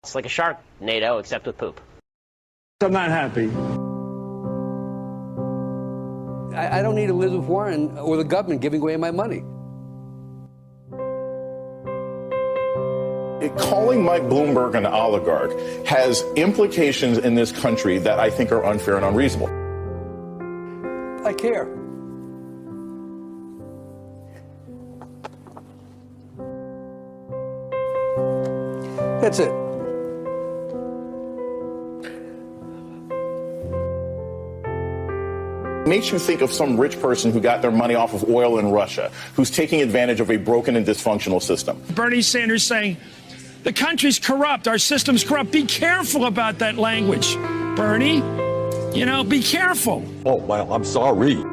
It's like a shark, NATO, except with poop. I'm not happy. I don't need Elizabeth Warren or the government giving away my money. Calling Mike Bloomberg an oligarch has implications in this country that I think are unfair and unreasonable. I care. That's it. Makes you think of some rich person who got their money off of oil in Russia, who's taking advantage of a broken and dysfunctional system. Bernie Sanders saying, the country's corrupt, our system's corrupt. Be careful about that language, Bernie. You know, be careful. Oh, well, I'm sorry.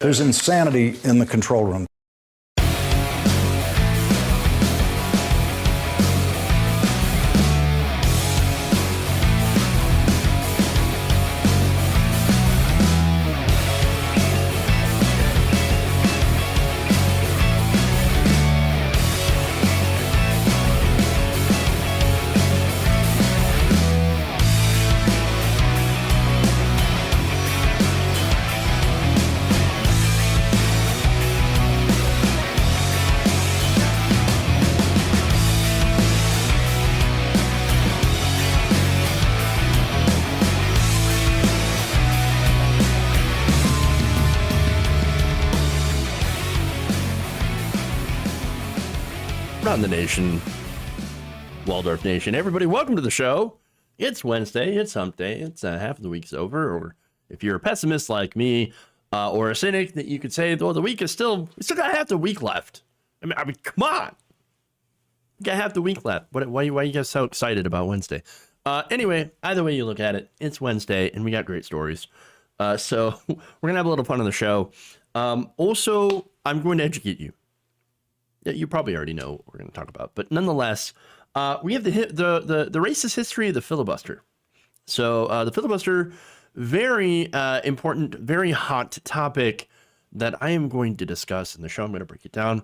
There's insanity in the control room. On the nation, Waldorf Nation, everybody, welcome to the show. It's Wednesday, it's hump day, it's half of the week's over, or if you're a pessimist like me, or a cynic, that you could say, well, the week is we still got half the week left. I mean, come on. We got half the week left. Why are you guys so excited about Wednesday? Anyway, either way you look at it, it's Wednesday, and we got great stories. So we're going to have a little fun on the show. Also, I'm going to educate you. You probably already know what we're going to talk about, but nonetheless, we have the racist history of the filibuster. So the filibuster, very important, very hot topic that I am going to discuss in the show. I'm going to break it down.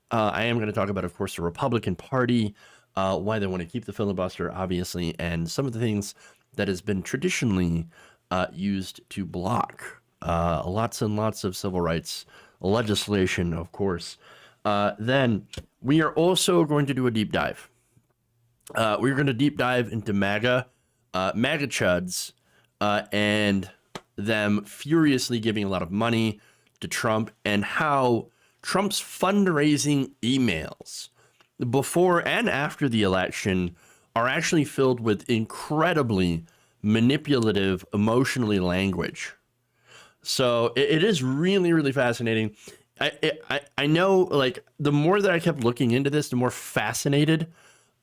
I am going to talk about, of course, the Republican Party, why they want to keep the filibuster, obviously, and some of the things that has been traditionally used to block lots and lots of civil rights legislation, of course. Then we are also going to do a deep dive. We're going to deep dive into MAGA chuds, and them furiously giving a lot of money to Trump, and how Trump's fundraising emails before and after the election are actually filled with incredibly manipulative, emotionally language. So it is really, really fascinating. I know, like, the more that I kept looking into this, the more fascinated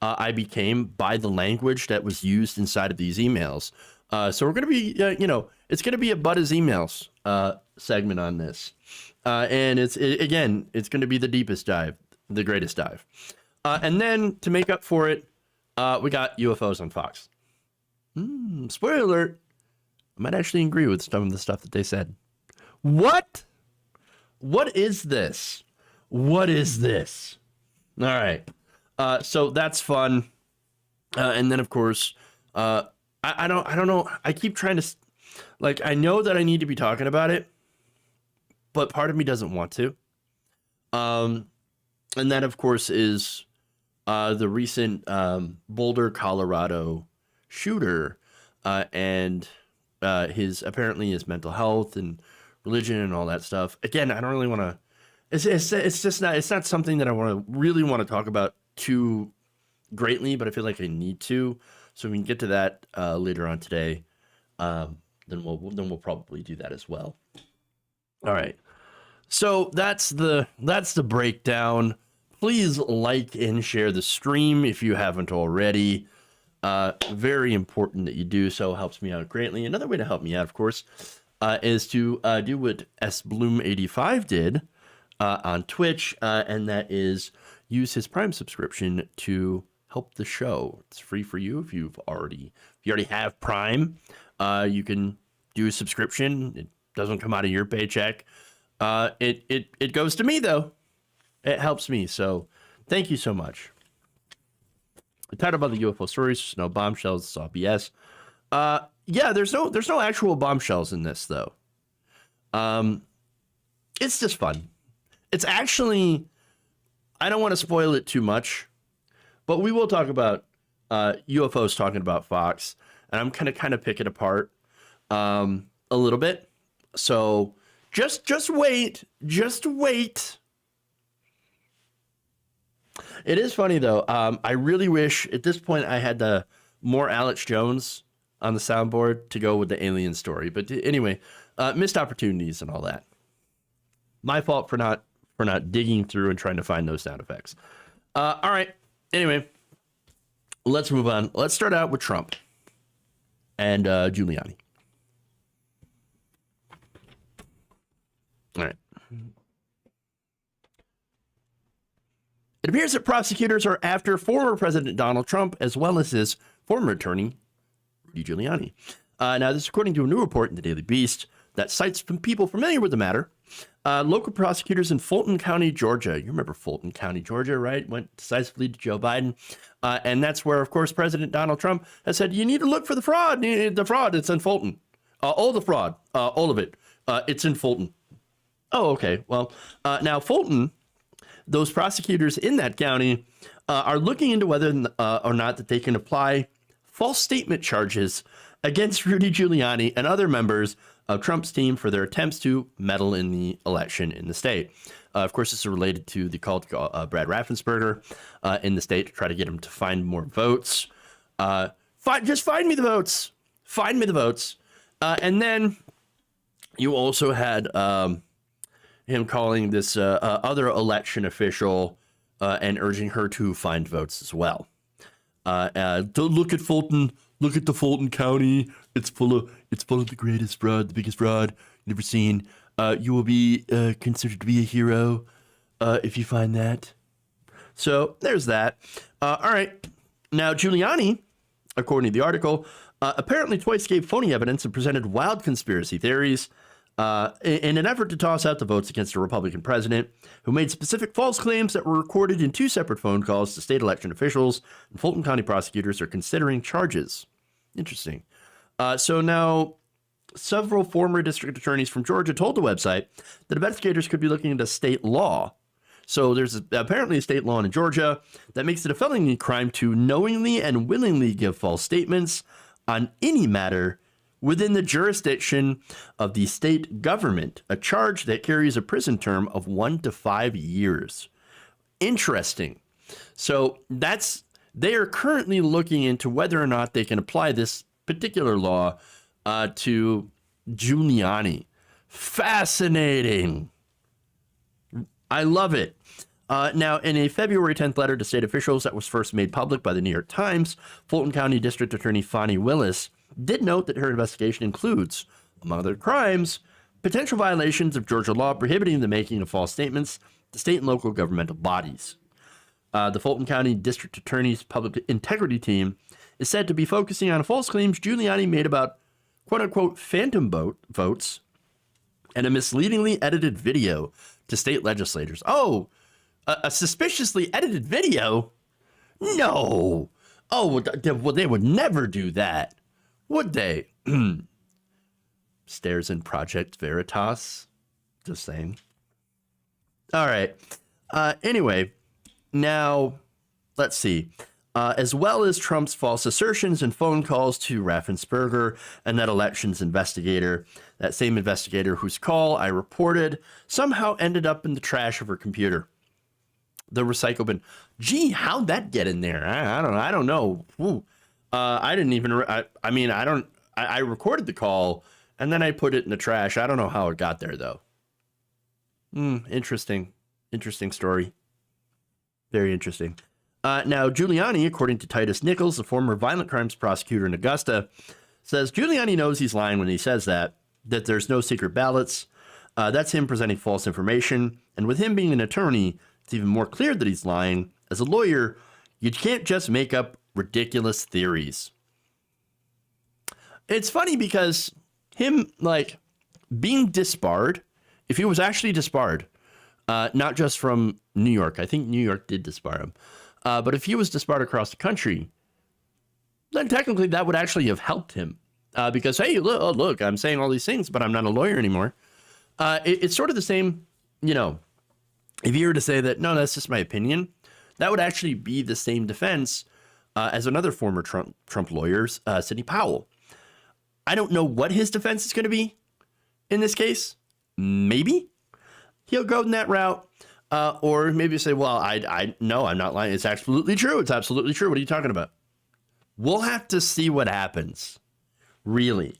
I became by the language that was used inside of these emails. So we're going to be, it's going to be a Butta's emails segment on this. And it's going to be the deepest dive, the greatest dive. And then to make up for it, we got UFOs on Fox. Spoiler alert, I might actually agree with some of the stuff that they said. What? What is this? What is this? All right. So that's fun. And then, of course, I don't know. I keep trying to, like, I know that I need to be talking about it, but part of me doesn't want to. And that, of course, is the recent Boulder, Colorado shooter, and his mental health and religion and all that stuff. Again, I don't really want to. It's not something that I really want to talk about too greatly, but I feel like I need to. So we can get to that later on today. Then we'll probably do that as well. All right. So that's the breakdown. Please like and share the stream if you haven't already. Very important that you do so. Helps me out greatly. Another way to help me out, of course, is to do what sbloom85 did on Twitch, and that is use his Prime subscription to help the show. It's free for you if you already have Prime. You can do a subscription. It doesn't come out of your paycheck. It goes to me, though. It helps me. So thank you so much. The title about the UFO stories, no bombshells, it's all BS. Yeah, there's no actual bombshells in this, though. It's just fun. It's actually, I don't want to spoil it too much, but we will talk about UFOs talking about Fox, and I'm kind of pick it apart a little bit. So just wait. It is funny, though. I really wish at this point I had the more Alex Jones on the soundboard to go with the alien story. But anyway, missed opportunities and all that. My fault for not digging through and trying to find those sound effects. All right. Anyway, let's move on. Let's start out with Trump and Giuliani. All right. It appears that prosecutors are after former President Donald Trump as well as his former attorney, Rudy Giuliani. Now, this is according to a new report in the Daily Beast that cites from people familiar with the matter. Local prosecutors in Fulton County, Georgia. You remember Fulton County, Georgia, right? Went decisively to Joe Biden. And that's where, of course, President Donald Trump has said, you need to look for the fraud. The fraud, it's in Fulton. All the fraud, all of it. It's in Fulton. Oh, okay. Well, now Fulton, those prosecutors in that county are looking into whether or not that they can apply false statement charges against Rudy Giuliani and other members of Trump's team for their attempts to meddle in the election in the state. Of course, this is related to the call to Brad Raffensperger in the state to try to get him to find more votes. Just find me the votes. Find me the votes. And then you also had him calling this other election official and urging her to find votes as well. Look at Fulton. Look at the Fulton County. It's full of the greatest fraud, the biggest fraud you've ever seen. You will be considered to be a hero if you find that. So there's that. All right. Now, Giuliani, according to the article, apparently twice gave phony evidence and presented wild conspiracy theories in an effort to toss out the votes against a Republican president who made specific false claims that were recorded in two separate phone calls to state election officials, and Fulton County prosecutors are considering charges. Interesting. So now several former district attorneys from Georgia told the website that investigators could be looking into state law. So there's apparently a state law in Georgia that makes it a felony crime to knowingly and willingly give false statements on any matter within the jurisdiction of the state government, a charge that carries a prison term of 1 to 5 years. Interesting. So they are currently looking into whether or not they can apply this particular law to Giuliani. Fascinating. I love it. Now, in a February 10th letter to state officials that was first made public by the New York Times, Fulton County District Attorney Fani Willis did note that her investigation includes, among other crimes, potential violations of Georgia law prohibiting the making of false statements to state and local governmental bodies. The Fulton County District Attorney's Public Integrity Team is said to be focusing on false claims Giuliani made about quote-unquote phantom votes and a misleadingly edited video to state legislators. Oh, a suspiciously edited video? No. Oh, well, they would never do that, would they? Stares in Project Veritas. Just saying. All right. Anyway, now let's see. As well as Trump's false assertions and phone calls to Raffensperger and that elections investigator, that same investigator whose call I reported somehow ended up in the trash of her computer. The recycle bin. Gee, how'd that get in there? I don't know. I didn't even. I recorded the call and then I put it in the trash. I don't know how it got there though. Interesting story. Very interesting. Now, Giuliani, according to Titus Nichols, the former violent crimes prosecutor in Augusta, says Giuliani knows he's lying when he says that there's no secret ballots. That's him presenting false information. And with him being an attorney, it's even more clear that he's lying. As a lawyer, you can't just make up ridiculous theories. It's funny because him, being disbarred if he was actually disbarred, not just from New York, I think New York did disbar him, but if he was disbarred across the country, then technically that would actually have helped him because, hey, look, I'm saying all these things, but I'm not a lawyer anymore. It's sort of the same, you know, if you were to say that, no, that's just my opinion, that would actually be the same defense as another former Trump lawyer, Sidney Powell. I don't know what his defense is going to be in this case. Maybe he'll go in that route. Or maybe say, well, I no, I'm not lying. It's absolutely true. It's absolutely true. What are you talking about? We'll have to see what happens, really.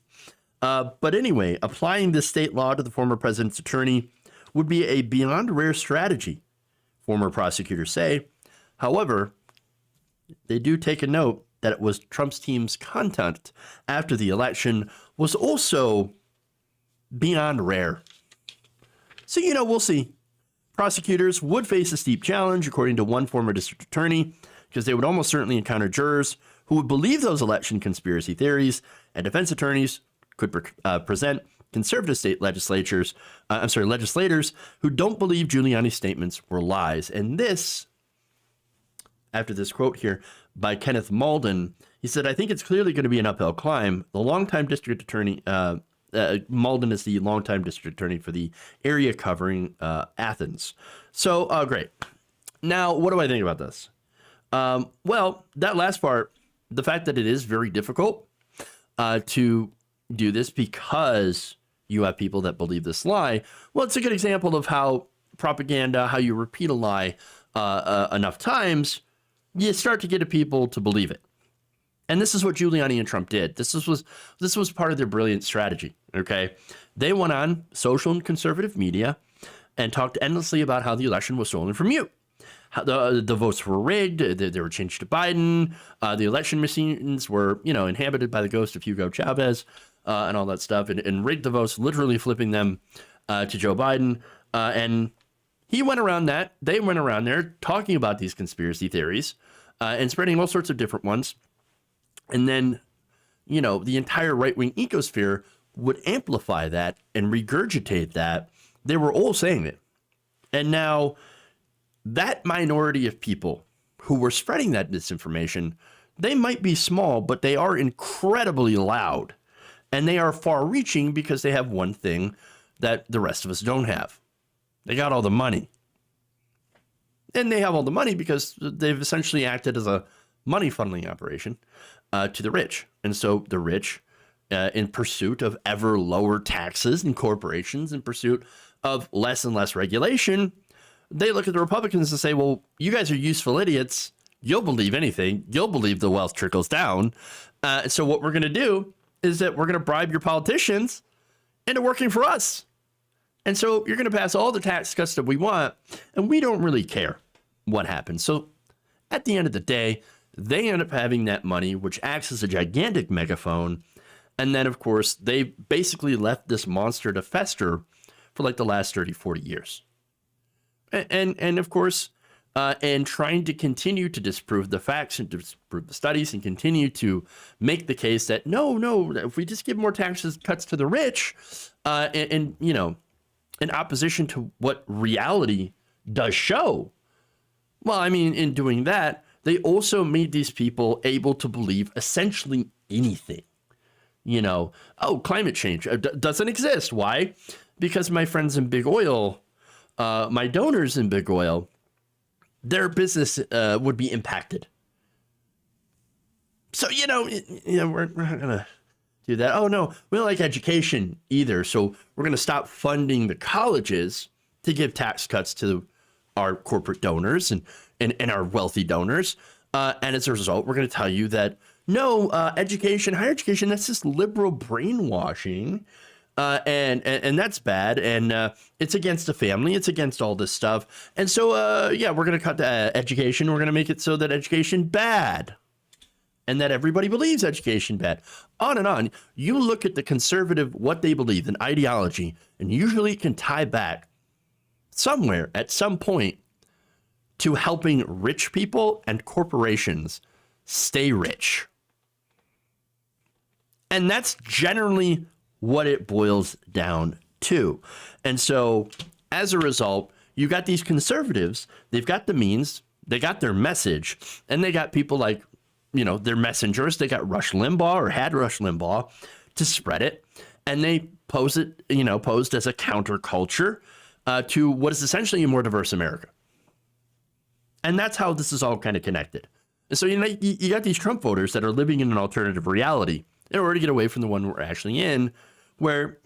But anyway, applying this state law to the former president's attorney would be a beyond rare strategy, former prosecutors say. However, they do take a note that it was Trump's team's conduct after the election was also beyond rare. So, you know, we'll see. Prosecutors would face a steep challenge, according to one former district attorney, because they would almost certainly encounter jurors who would believe those election conspiracy theories, and defense attorneys could present conservative state legislators who don't believe Giuliani's statements were lies. And this, after this quote here by Kenneth Malden, he said, I think it's clearly going to be an uphill climb. The longtime district attorney, Malden is the longtime district attorney for the area covering Athens. So, great. Now, what do I think about this? Well, that last part, the fact that it is very difficult to do this because you have people that believe this lie, well, it's a good example of how propaganda, how you repeat a lie enough times, you start to get people to believe it. And this is what Giuliani and Trump did. This was part of their brilliant strategy, okay? They went on social and conservative media and talked endlessly about how the election was stolen from you. How the votes were rigged, they were changed to Biden, the election machines were, you know, inhabited by the ghost of Hugo Chavez and all that stuff, and rigged the votes, literally flipping them to Joe Biden. And he went around that. They went around there talking about these conspiracy theories and spreading all sorts of different ones. And then, you know, the entire right-wing ecosphere would amplify that and regurgitate that. They were all saying it. And now that minority of people who were spreading that disinformation, they might be small, but they are incredibly loud. And they are far-reaching because they have one thing that the rest of us don't have. They got all the money. And they have all the money because they've essentially acted as a money funneling operation to the rich. And so the rich, in pursuit of ever lower taxes and corporations, in pursuit of less and less regulation, they look at the Republicans and say, well, you guys are useful idiots. You'll believe anything. You'll believe the wealth trickles down. So what we're going to do is that we're going to bribe your politicians into working for us. And so you're going to pass all the tax cuts that we want, and we don't really care what happens. So at the end of the day, they end up having that money, which acts as a gigantic megaphone. And then, of course, they basically left this monster to fester for like the last 30, 40 years. And of course, and trying to continue to disprove the facts and disprove the studies and continue to make the case that, no, if we just give more taxes cuts to the rich, and you know, in opposition to what reality does show. Well, I mean, in doing that, they also made these people able to believe essentially anything. You know, oh, climate change doesn't exist. Why? Because my friends in big oil, my donors in big oil, their business would be impacted. So, you know, we're not going to do that. Oh, no, we don't like education either. So we're going to stop funding the colleges to give tax cuts to our corporate donors and our wealthy donors. And as a result, we're going to tell you that, no, education, higher education, that's just liberal brainwashing. And that's bad. And it's against the family. It's against all this stuff. And so, yeah, we're going to cut the education. We're going to make it so that education bad. And that everybody believes education bad. On and on. You look at the conservative, what they believe, an ideology, and usually it can tie back somewhere at some point to helping rich people and corporations stay rich. And that's generally what it boils down too. And so as a result, you got these conservatives, they've got the means, they got their message, and they got people like, their messengers. They got Rush Limbaugh, or had Rush Limbaugh, to spread it. And they posed as a counterculture to what is essentially a more diverse America. And that's how this is all kind of connected. And so, you got these Trump voters that are living in an alternative reality in order to get away from the one we're actually in, where,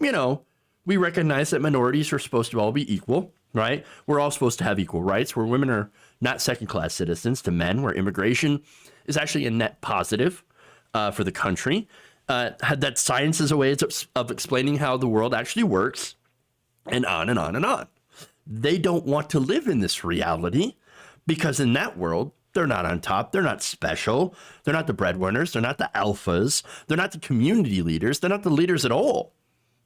we recognize that minorities are supposed to all be equal, right? We're all supposed to have equal rights, where women are not second-class citizens to men, where immigration is actually a net positive for the country. That science is a way of explaining how the world actually works, and on and on and on. They don't want to live in this reality because in that world, they're not on top. They're not special. They're not the breadwinners. They're not the alphas. They're not the community leaders. They're not the leaders at all.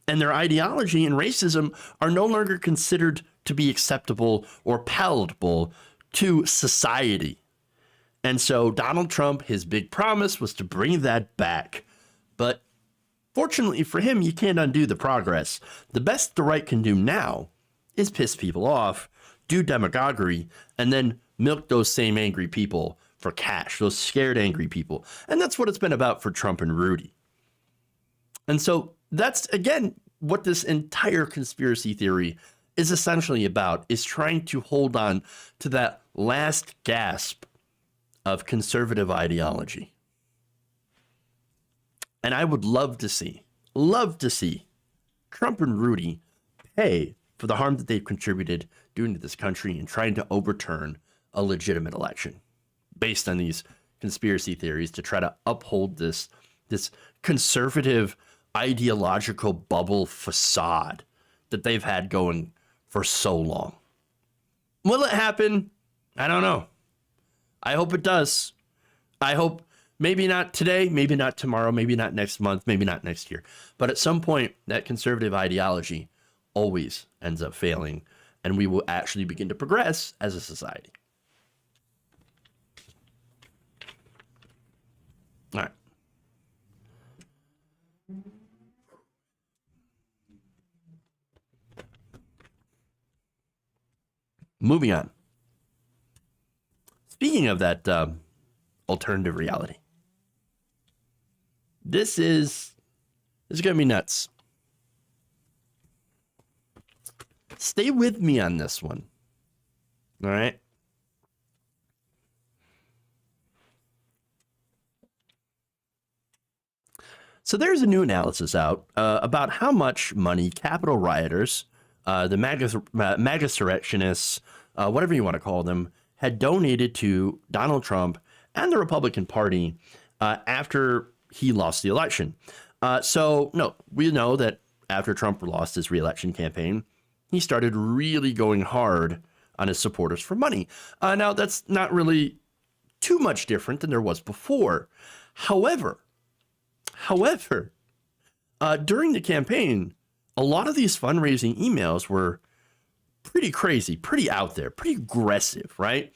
And their ideology and racism are no longer considered to be acceptable or palatable to society. And so Donald Trump, his big promise was to bring that back. But fortunately for him, you can't undo the progress. The best the right can do now is piss people off, do demagoguery, and then milk those same angry people for cash, those scared, angry people. And that's what it's been about for Trump and Rudy. And so that's, again, what this entire conspiracy theory is essentially about, is trying to hold on to that last gasp of conservative ideology. And I would love to see Trump and Rudy pay for the harm that they've contributed doing to this country and trying to overturn a legitimate election based on these conspiracy theories to try to uphold this conservative ideological bubble facade that they've had going for so long. Will it happen? I don't know. I hope it does. I hope maybe not today, maybe not tomorrow, maybe not next month, maybe not next year. But at some point, that conservative ideology always ends up failing, and we will actually begin to progress as a society. All right. Moving on. Speaking of that alternative reality, this is going to be nuts. Stay with me on this one. All right. So there's a new analysis out about how much money Capitol rioters, the MAGA insurrectionists, whatever you want to call them, had donated to Donald Trump and the Republican Party after he lost the election. We know that after Trump lost his re-election campaign, he started really going hard on his supporters for money. Now, that's not really too much different than there was before. However, during the campaign, a lot of these fundraising emails were pretty crazy, pretty out there, pretty aggressive, right?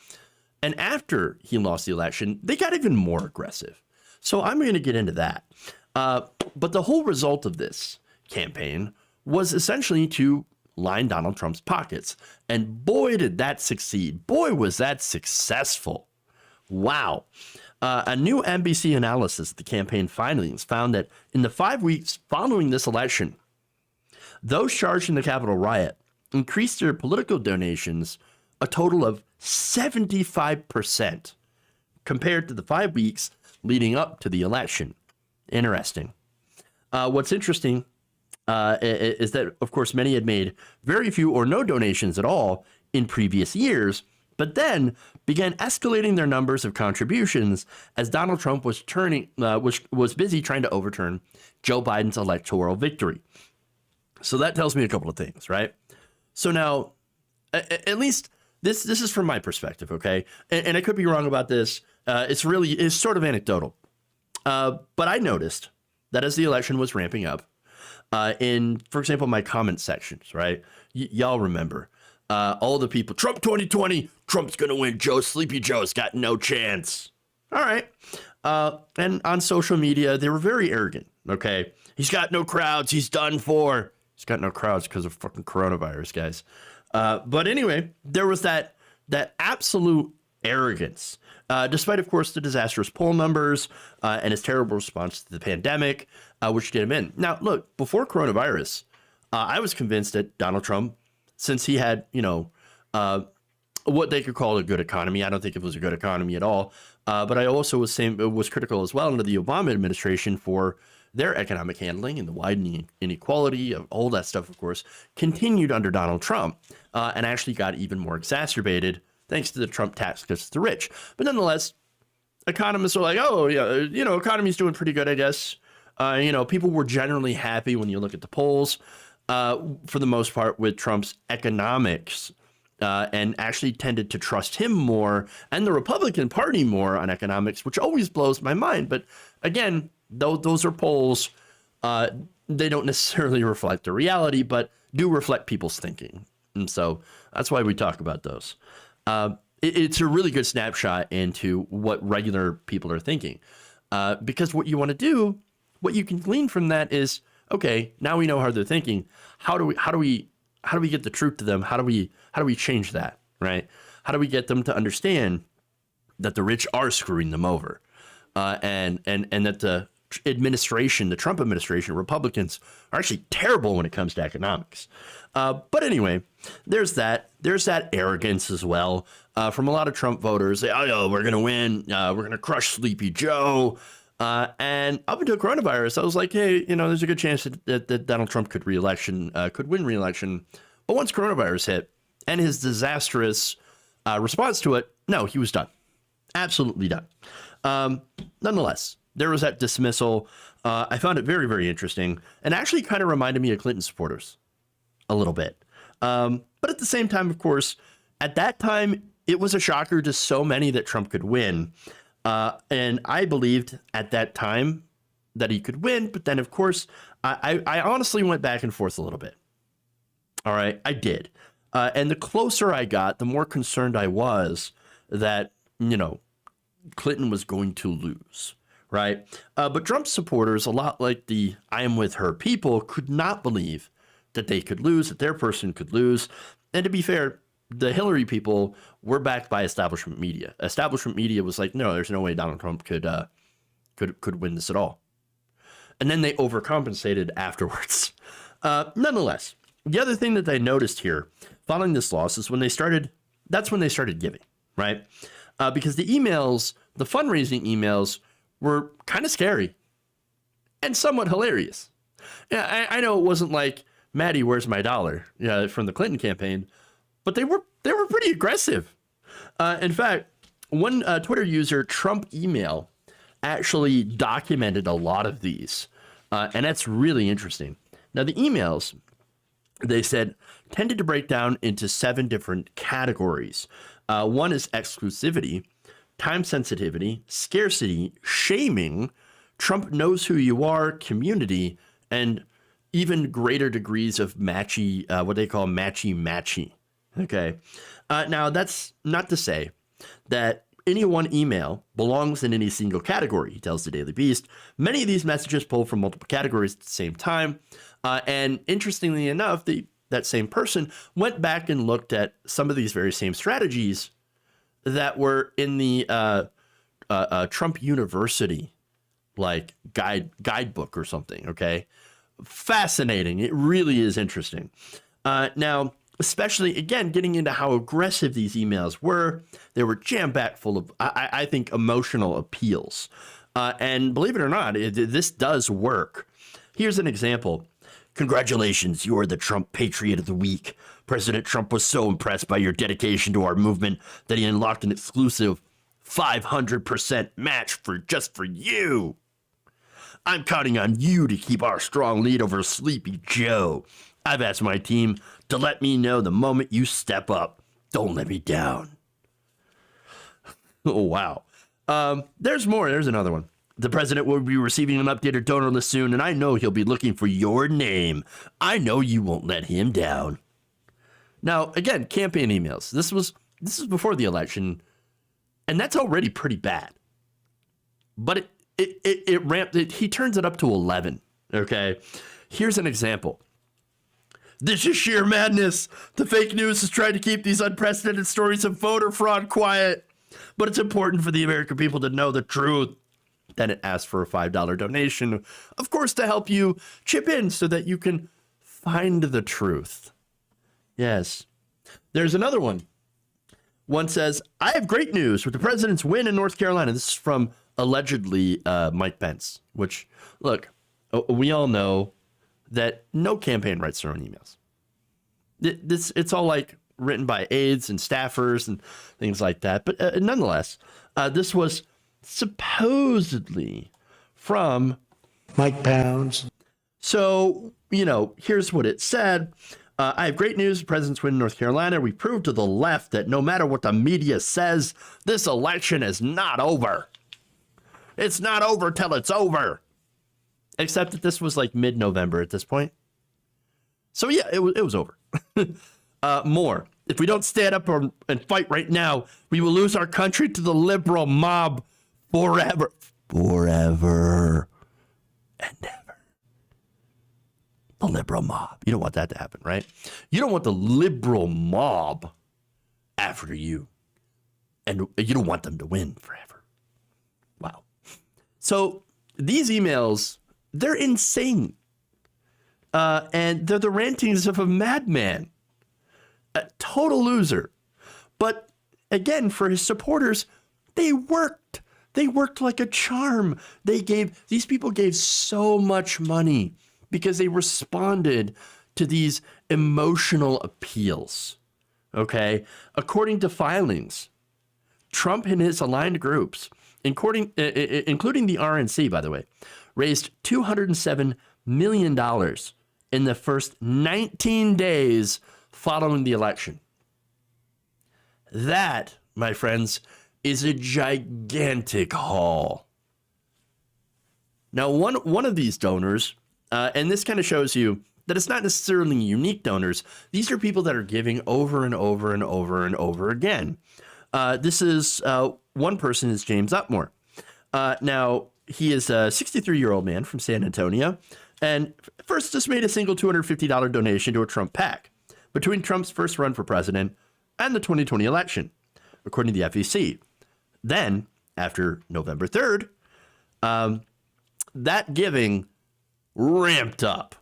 And after he lost the election, they got even more aggressive. So I'm going to get into that. But the whole result of this campaign was essentially to line Donald Trump's pockets. And boy, did that succeed. Boy, was that successful. Wow. A new NBC analysis of the campaign findings found that in the 5 weeks following this election, those charged in the Capitol riot increased their political donations a total of 75% compared to the 5 weeks leading up to the election. Interesting. What's interesting is that, of course, many had made very few or no donations at all in previous years, but then began escalating their numbers of contributions as Donald Trump was busy trying to overturn Joe Biden's electoral victory. So that tells me a couple of things, right? So now, at least this is from my perspective, okay? And I could be wrong about this. It's sort of anecdotal. But I noticed that as the election was ramping up, in, for example, my comment sections, right? Y'all remember all the people, Trump 2020, Trump's going to win. Sleepy Joe's got no chance. All right. And on social media, they were very arrogant, okay? He's got no crowds. He's done for. He's got no crowds because of fucking coronavirus, guys. But anyway, there was that absolute arrogance, despite, of course, the disastrous poll numbers and his terrible response to the pandemic, which did him in. Now, look, before coronavirus, I was convinced that Donald Trump, since he had, what they could call a good economy. I don't think it was a good economy at all. But I also was critical as well under the Obama administration for their economic handling and the widening inequality of all that stuff, of course, continued under Donald Trump and actually got even more exacerbated thanks to the Trump tax cuts to the rich. But nonetheless, economists are like, oh, yeah, economy's doing pretty good, I guess. People were generally happy when you look at the polls for the most part with Trump's economics. And actually tended to trust him more and the Republican Party more on economics, which always blows my mind. But again, those are polls. They don't necessarily reflect the reality, but do reflect people's thinking. And so that's why we talk about those. It's a really good snapshot into what regular people are thinking. Because what you want to do, what you can glean from that is, okay, now we know how they're thinking. How do we get the truth to them? How do we change that, right? How do we get them to understand that the rich are screwing them over, and that the administration, the Trump administration, Republicans are actually terrible when it comes to economics. But anyway, there's that arrogance as well from a lot of Trump voters. Say, oh, we're gonna win. We're gonna crush Sleepy Joe. And up until coronavirus, I was like, hey, there's a good chance that Donald Trump could win re-election. But once coronavirus hit and his disastrous response to it, no, he was done. Absolutely done. Nonetheless, there was that dismissal. I found it very, very interesting and actually kind of reminded me of Clinton supporters a little bit. But at the same time, of course, at that time, it was a shocker to so many that Trump could win. And I believed at that time that he could win. But then, of course, I honestly went back and forth a little bit. All right, I did. And the closer I got, the more concerned I was that, Clinton was going to lose. Right. But Trump supporters, a lot like the I am with her people, could not believe that they could lose, that their person could lose. And to be fair, the Hillary people were backed by establishment media. Establishment media was like, no, there's no way Donald Trump could win this at all. And then they overcompensated afterwards. Nonetheless, the other thing that I noticed here following this loss is when they started giving, right? Because the emails, the fundraising emails, were kind of scary and somewhat hilarious. Yeah, I know it wasn't like Maddie, where's my dollar? Yeah, from the Clinton campaign, but they were pretty aggressive. In fact, one Twitter user, Trump Email, actually documented a lot of these, and that's really interesting. Now, the emails, they said, tended to break down into 7 different categories. One is exclusivity, time sensitivity, scarcity, shaming, Trump knows who you are, community, and even greater degrees of matchy, what they call matchy. Okay. Now, that's not to say that any one email belongs in any single category, he tells the Daily Beast. Many of these messages pull from multiple categories at the same time. And interestingly enough, that same person went back and looked at some of these very same strategies that were in the Trump University guidebook or something. Okay, fascinating. It really is interesting. Now, especially again, getting into how aggressive these emails were, they were jam-packed full of, I think, emotional appeals. And believe it or not, this does work. Here's an example. Congratulations, you are the Trump Patriot of the Week. President Trump was so impressed by your dedication to our movement that he unlocked an exclusive 500% match just for you. I'm counting on you to keep our strong lead over Sleepy Joe. I've asked my team to let me know the moment you step up. Don't let me down. Oh, wow. There's more. There's another one. The president will be receiving an updated donor list soon, and I know he'll be looking for your name. I know you won't let him down. Now, again, campaign emails. This is before the election, and that's already pretty bad. But it ramped. He turns it up to 11. Okay, here's an example. This is sheer madness. The fake news has tried to keep these unprecedented stories of voter fraud quiet. But it's important for the American people to know the truth. Then it asks for a $5 donation, of course, to help you chip in so that you can find the truth. Yes. There's another one. One says, I have great news with the president's win in North Carolina. This is from allegedly Mike Pence, which, look, we all know that no campaign writes their own emails. It's all like written by aides and staffers and things like that. But nonetheless, this was supposedly from Mike Pounds. So, here's what it said. I have great news. The president's win in North Carolina. We proved to the left that no matter what the media says, this election is not over. It's not over till it's over. Except that this was like mid-November at this point. So yeah, it was over. More. If we don't stand up and fight right now, we will lose our country to the liberal mob forever. Forever and ever. The liberal mob. You don't want that to happen, right? You don't want the liberal mob after you. And you don't want them to win forever. Wow. So these emails, they're insane. And they're the rantings of a madman. A total loser. But again, for his supporters, they worked. They worked like a charm. These people gave so much money because they responded to these emotional appeals. Okay? According to filings, Trump and his aligned groups, including the RNC, by the way, raised $207 million in the first 19 days following the election. That, my friends, is a gigantic haul. Now, one of these donors, and this kind of shows you that it's not necessarily unique donors. These are people that are giving over and over and over and over again. This is one person is James Upmore. Now, he is a 63-year-old man from San Antonio, and first just made a single $250 donation to a Trump PAC between Trump's first run for president and the 2020 election, according to the FEC. Then, after November 3rd, that giving ramped up.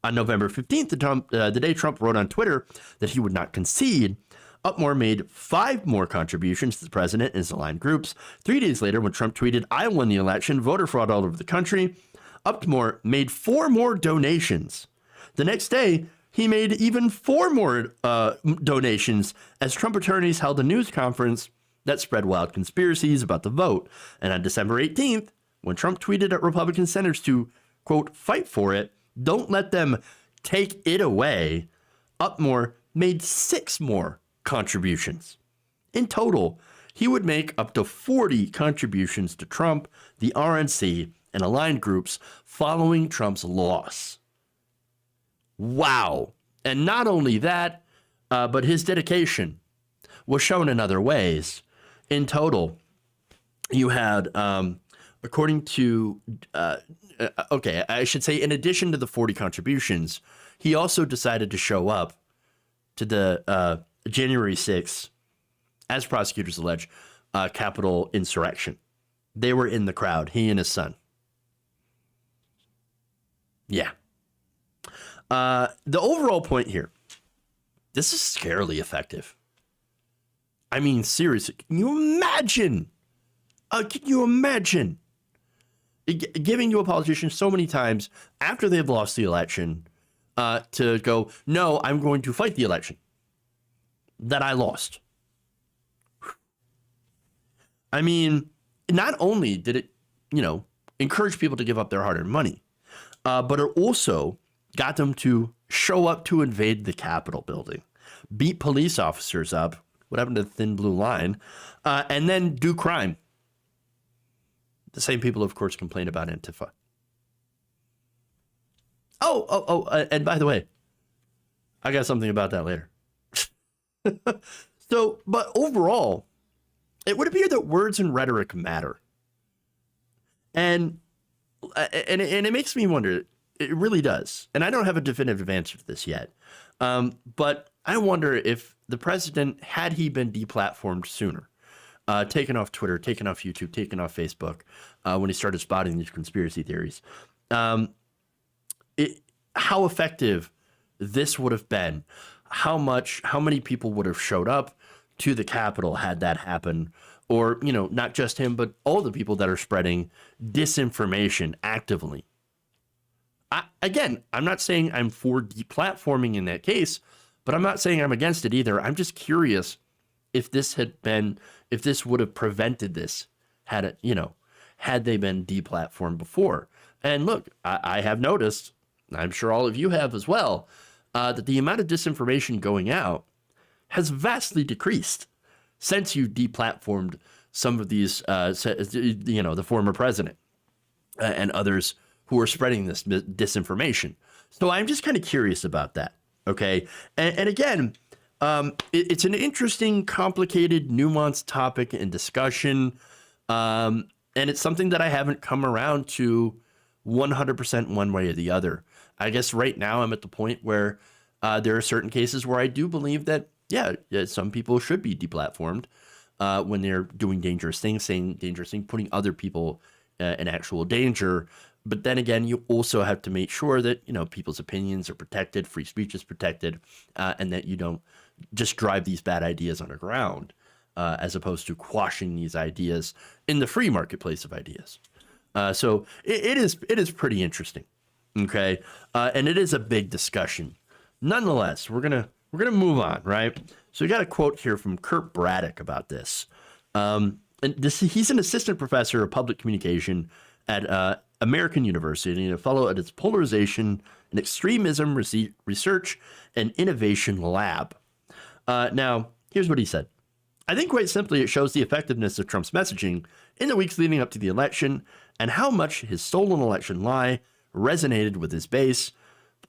On November 15th, the day Trump wrote on Twitter that he would not concede, Upmore made 5 more contributions to the president and his aligned groups. 3 days later, when Trump tweeted, I won the election, voter fraud all over the country, Upmore made 4 more donations. The next day, he made even 4 more donations as Trump attorneys held a news conference that spread wild conspiracies about the vote. And on December 18th, when Trump tweeted at Republican senators to, quote, fight for it, don't let them take it away, Upmore made 6 more contributions. In total, he would make up to 40 contributions to Trump, the RNC, and aligned groups following Trump's loss. Wow. And not only that, but his dedication was shown in other ways. In total, you had, according to, I should say, in addition to the 40 contributions, he also decided to show up to the January 6th, as prosecutors allege, Capitol insurrection. They were in the crowd, he and his son. Yeah. The overall point here, this is scarily effective. I mean, seriously, can you imagine? Giving to a politician so many times after they've lost the election to go, no, I'm going to fight the election that I lost. I mean, not only did it, encourage people to give up their hard-earned money, but it also got them to show up to invade the Capitol building, beat police officers up, what happened to the thin blue line, and then do crime. The same people, of course, complain about Antifa. And by the way, I got something about that later. But overall, it would appear that words and rhetoric matter. And it makes me wonder, It really does. And I don't have a definitive answer to this yet. But I wonder if the president, had he been deplatformed sooner, taken off Twitter, taken off YouTube, taken off Facebook, when he started spotting these conspiracy theories, how effective this would have been, how many people would have showed up to the Capitol had that happen, or, you know, not just him, but all the people that are spreading disinformation actively. Again, I'm not saying I'm for deplatforming in that case, but I'm not saying I'm against it either. I'm just curious if this would have prevented this, had they been deplatformed before. And look, I have noticed, I'm sure all of you have as well, that the amount of disinformation going out has vastly decreased since you deplatformed some of these, the former president and others who are spreading this disinformation. So I'm just kind of curious about that. Okay. And again, it's an interesting, complicated, nuanced topic and discussion. And it's something that I haven't come around to 100% one way or the other. I guess right now I'm at the point where there are certain cases where I do believe that, some people should be deplatformed when they're doing dangerous things, saying dangerous things, putting other people in actual danger. But then again, you also have to make sure that, people's opinions are protected, free speech is protected, and that you don't just drive these bad ideas underground, as opposed to quashing these ideas in the free marketplace of ideas. So it is pretty interesting. Okay. And it is a big discussion. Nonetheless, we're going to move on, right? So we got a quote here from Kurt Braddock about this. And he's an assistant professor of public communication at American University and a fellow at its Polarization and Extremism Research and Innovation Lab. Now, here's what he said. I think quite simply it shows the effectiveness of Trump's messaging in the weeks leading up to the election and how much his stolen election lie resonated with his base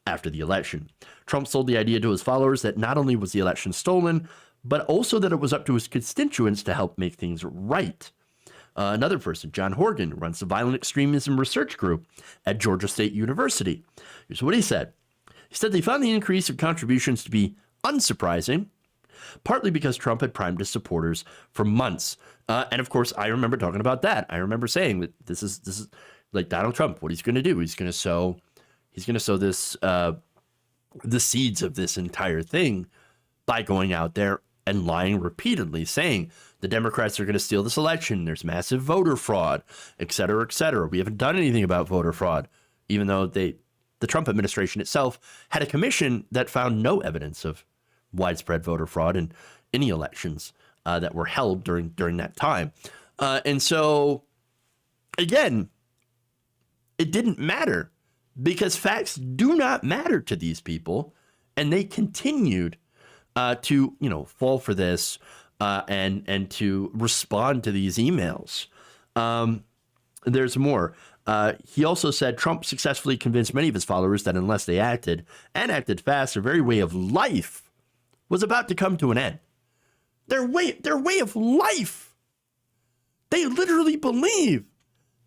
after the election. Trump sold the idea to his followers that not only was the election stolen, but also that it was up to his constituents to help make things right. Another person, John Horgan, runs the Violent Extremism Research Group at Georgia State University. Here's what he said. He said they found the increase of contributions to be unsurprising, partly because Trump had primed his supporters for months. And of course, I remember talking about that. I remember saying that this is like Donald Trump, what he's going to do. He's going to sow this, the seeds of this entire thing by going out there and lying repeatedly, saying the Democrats are going to steal this election. There's massive voter fraud, et cetera, et cetera. We haven't done anything about voter fraud, even though the Trump administration itself had a commission that found no evidence of widespread voter fraud in any elections that were held during that time. And so, again, it didn't matter because facts do not matter to these people. And they continued to, fall for this and to respond to these emails. There's more. He also said Trump successfully convinced many of his followers that unless they acted fast, their very way of life was about to come to an end. Their way of life. They literally believe,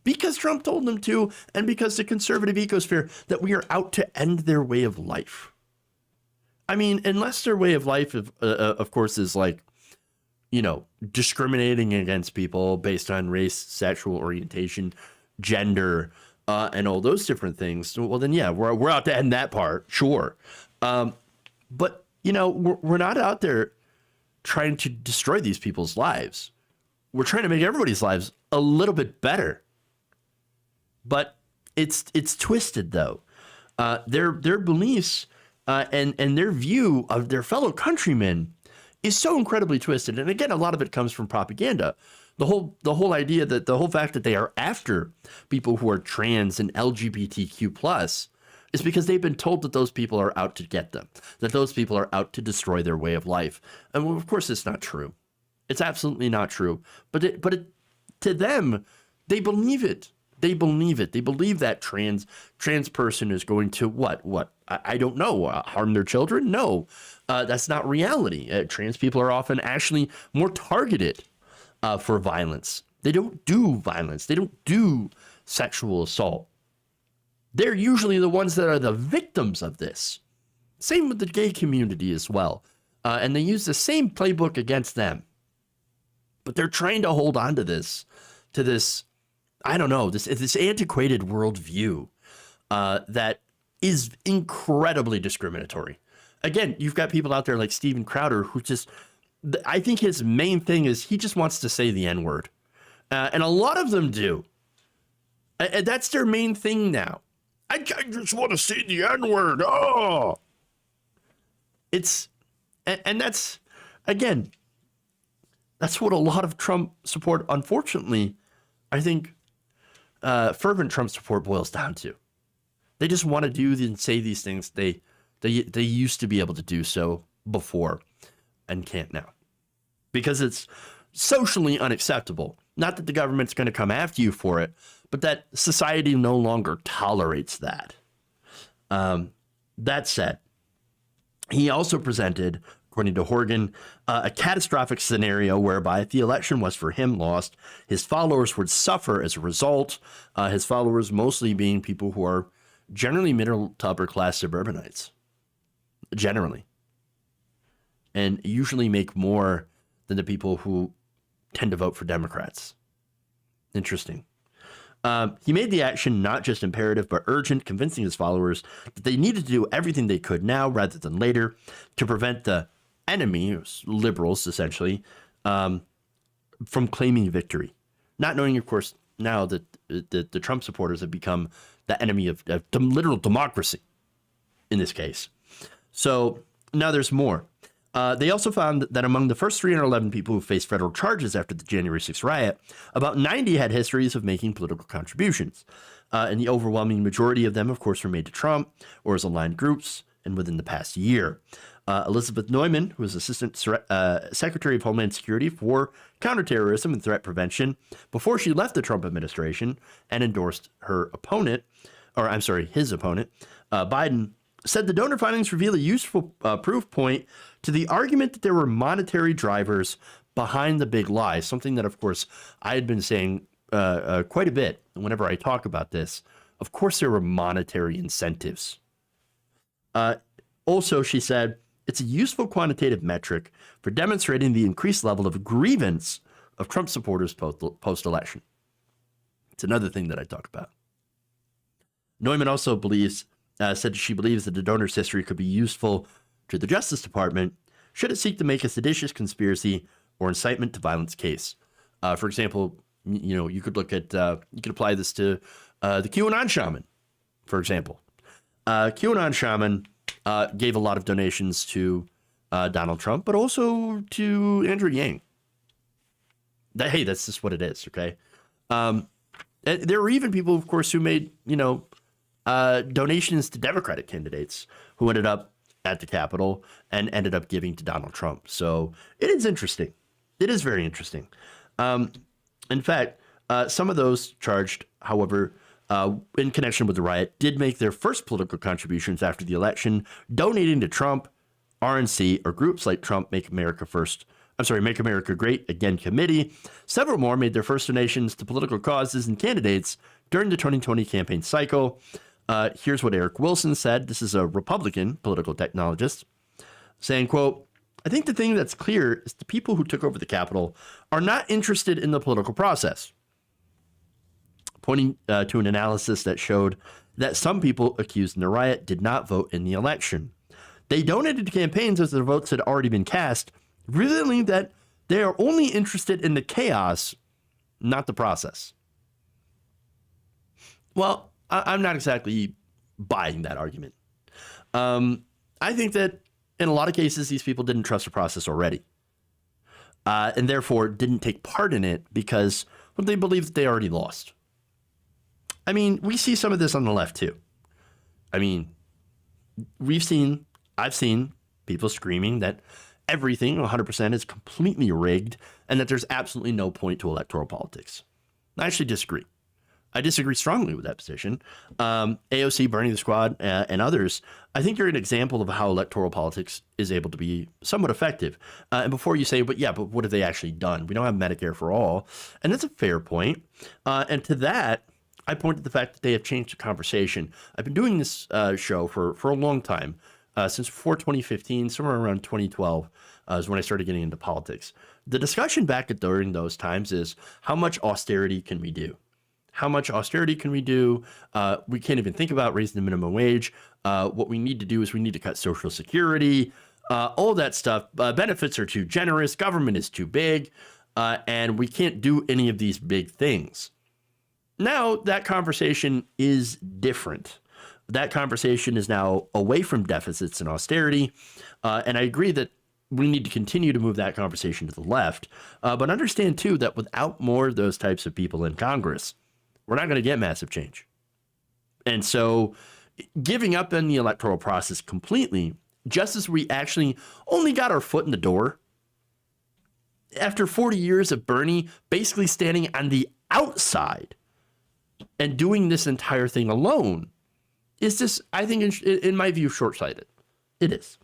because Trump told them to, and because the conservative ecosphere, that we are out to end their way of life. I mean, unless their way of life, of course, is like, discriminating against people based on race, sexual orientation, gender, and all those different things. Well, then, yeah, we're out to end that part. Sure. But, we're not out there trying to destroy these people's lives. We're trying to make everybody's lives a little bit better. But it's twisted, though. Their beliefs and their view of their fellow countrymen is so incredibly twisted. And again, a lot of it comes from propaganda. The whole idea that the whole fact that they are after people who are trans and LGBTQ plus is because they've been told that those people are out to get them, that those people are out to destroy their way of life. And of course, it's not true. It's absolutely not true. But to them, they believe it. They believe it. They believe that trans person is going to what? I don't know. Harm their children? No, that's not reality. Trans people are often actually more targeted for violence. They don't do violence. They don't do sexual assault. they're usually the ones that are the victims of this. Same with the gay community as well. And they use the same playbook against them. But they're trying to hold on to this, I don't know, this antiquated worldview that is incredibly discriminatory. Again, you've got people out there like Steven Crowder who just, I think his main thing is he just wants to say the N-word. And a lot of them do. And that's their main thing now. I just want to say the N-word. Oh, and that's, again, that's what a lot of Trump support, unfortunately, I think fervent Trump support boils down to. They just want to do and say these things they used to be able to do so before and can't now. Because it's socially unacceptable. Not that the government's going to come after you for it, but that society no longer tolerates that. That said, he also presented, according to Horgan, a catastrophic scenario whereby if the election was for him lost, his followers would suffer as a result, his followers mostly being people who are generally middle to upper class suburbanites. Generally. And usually make more than the people who tend to vote for Democrats. Interesting. He made the action not just imperative, but urgent, convincing his followers that they needed to do everything they could now rather than later to prevent the enemy, liberals essentially, from claiming victory. Not knowing, of course, now that the Trump supporters have become the enemy of literal democracy in this case. So now there's more. They also found that among the first 311 people who faced federal charges after the January 6th riot, about 90 had histories of making political contributions. And the overwhelming majority of them, of course, were made to Trump or as aligned groups and within the past year. Elizabeth Neumann, who was Assistant Secretary of Homeland Security for Counterterrorism and Threat Prevention before she left the Trump administration and endorsed his opponent, Biden, said the donor findings reveal a useful proof point to the argument that there were monetary drivers behind the big lie, something that, of course, I had been saying quite a bit whenever I talk about this. Of course, there were monetary incentives. Also, she said, it's a useful quantitative metric for demonstrating the increased level of grievance of Trump supporters post-election. It's another thing that I talk about. Neumann also said she believes that the donor's history could be useful to the Justice Department should it seek to make a seditious conspiracy or incitement to violence case. For example, you could look at, you could apply this to the QAnon shaman, for example. QAnon shaman gave a lot of donations to Donald Trump, but also to Andrew Yang. Hey, that's just what it is, okay? There were even people, of course, who made, donations to Democratic candidates who ended up at the Capitol and ended up giving to Donald Trump. So it is interesting. It is very interesting. In fact, some of those charged, however, in connection with the riot, did make their first political contributions after the election, donating to Trump, RNC, or groups like Trump Make America Great Again Committee. Several more made their first donations to political causes and candidates during the 2020 campaign cycle. Here's what Eric Wilson said. This is a Republican political technologist saying, quote, I think the thing that's clear is the people who took over the Capitol are not interested in the political process. Pointing to an analysis that showed that some people accused in the riot did not vote in the election. They donated to campaigns as their votes had already been cast, revealing that they are only interested in the chaos, not the process. Well, I'm not exactly buying that argument. I think that in a lot of cases, these people didn't trust the process already. And therefore didn't take part in it because they believed that they already lost. I mean, we see some of this on the left too. I mean, I've seen people screaming that everything 100% is completely rigged and that there's absolutely no point to electoral politics. I actually disagree. I disagree strongly with that position. AOC, Bernie the Squad, and others, I think you're an example of how electoral politics is able to be somewhat effective. And before you say, but what have they actually done? We don't have Medicare for all. And that's a fair point. And to that, I point to the fact that they have changed the conversation. I've been doing this show for a long time, since before 2015, somewhere around 2012 is when I started getting into politics. The discussion during those times is how much austerity can we do? How much austerity can we do? We can't even think about raising the minimum wage. What we need to do is we need to cut Social Security, all that stuff. Benefits are too generous. Government is too big. And we can't do any of these big things. Now that conversation is different. That conversation is now away from deficits and austerity. And I agree that we need to continue to move that conversation to the left. But understand, too, that without more of those types of people in Congress, we're not going to get massive change. And so giving up on the electoral process completely, just as we actually only got our foot in the door, after 40 years of Bernie basically standing on the outside and doing this entire thing alone, is just, I think, in my view, short-sighted. It is.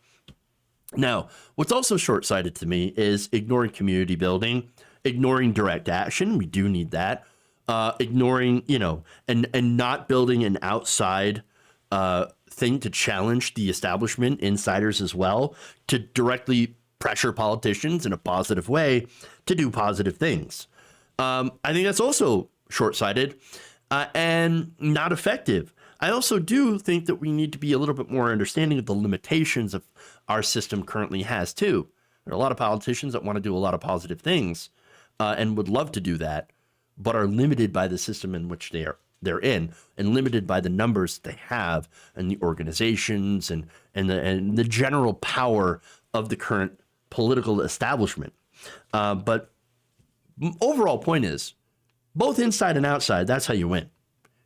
Now, what's also short-sighted to me is ignoring community building, ignoring direct action. We do need that. Ignoring, and not building an outside thing to challenge the establishment, insiders as well, to directly pressure politicians in a positive way to do positive things. I think that's also short-sighted and not effective. I also do think that we need to be a little bit more understanding of the limitations of our system currently has too. There are a lot of politicians that want to do a lot of positive things and would love to do that, but are limited by the system in which they're in, and limited by the numbers they have and the organizations and the general power of the current political establishment. But overall point is, both inside and outside, that's how you win.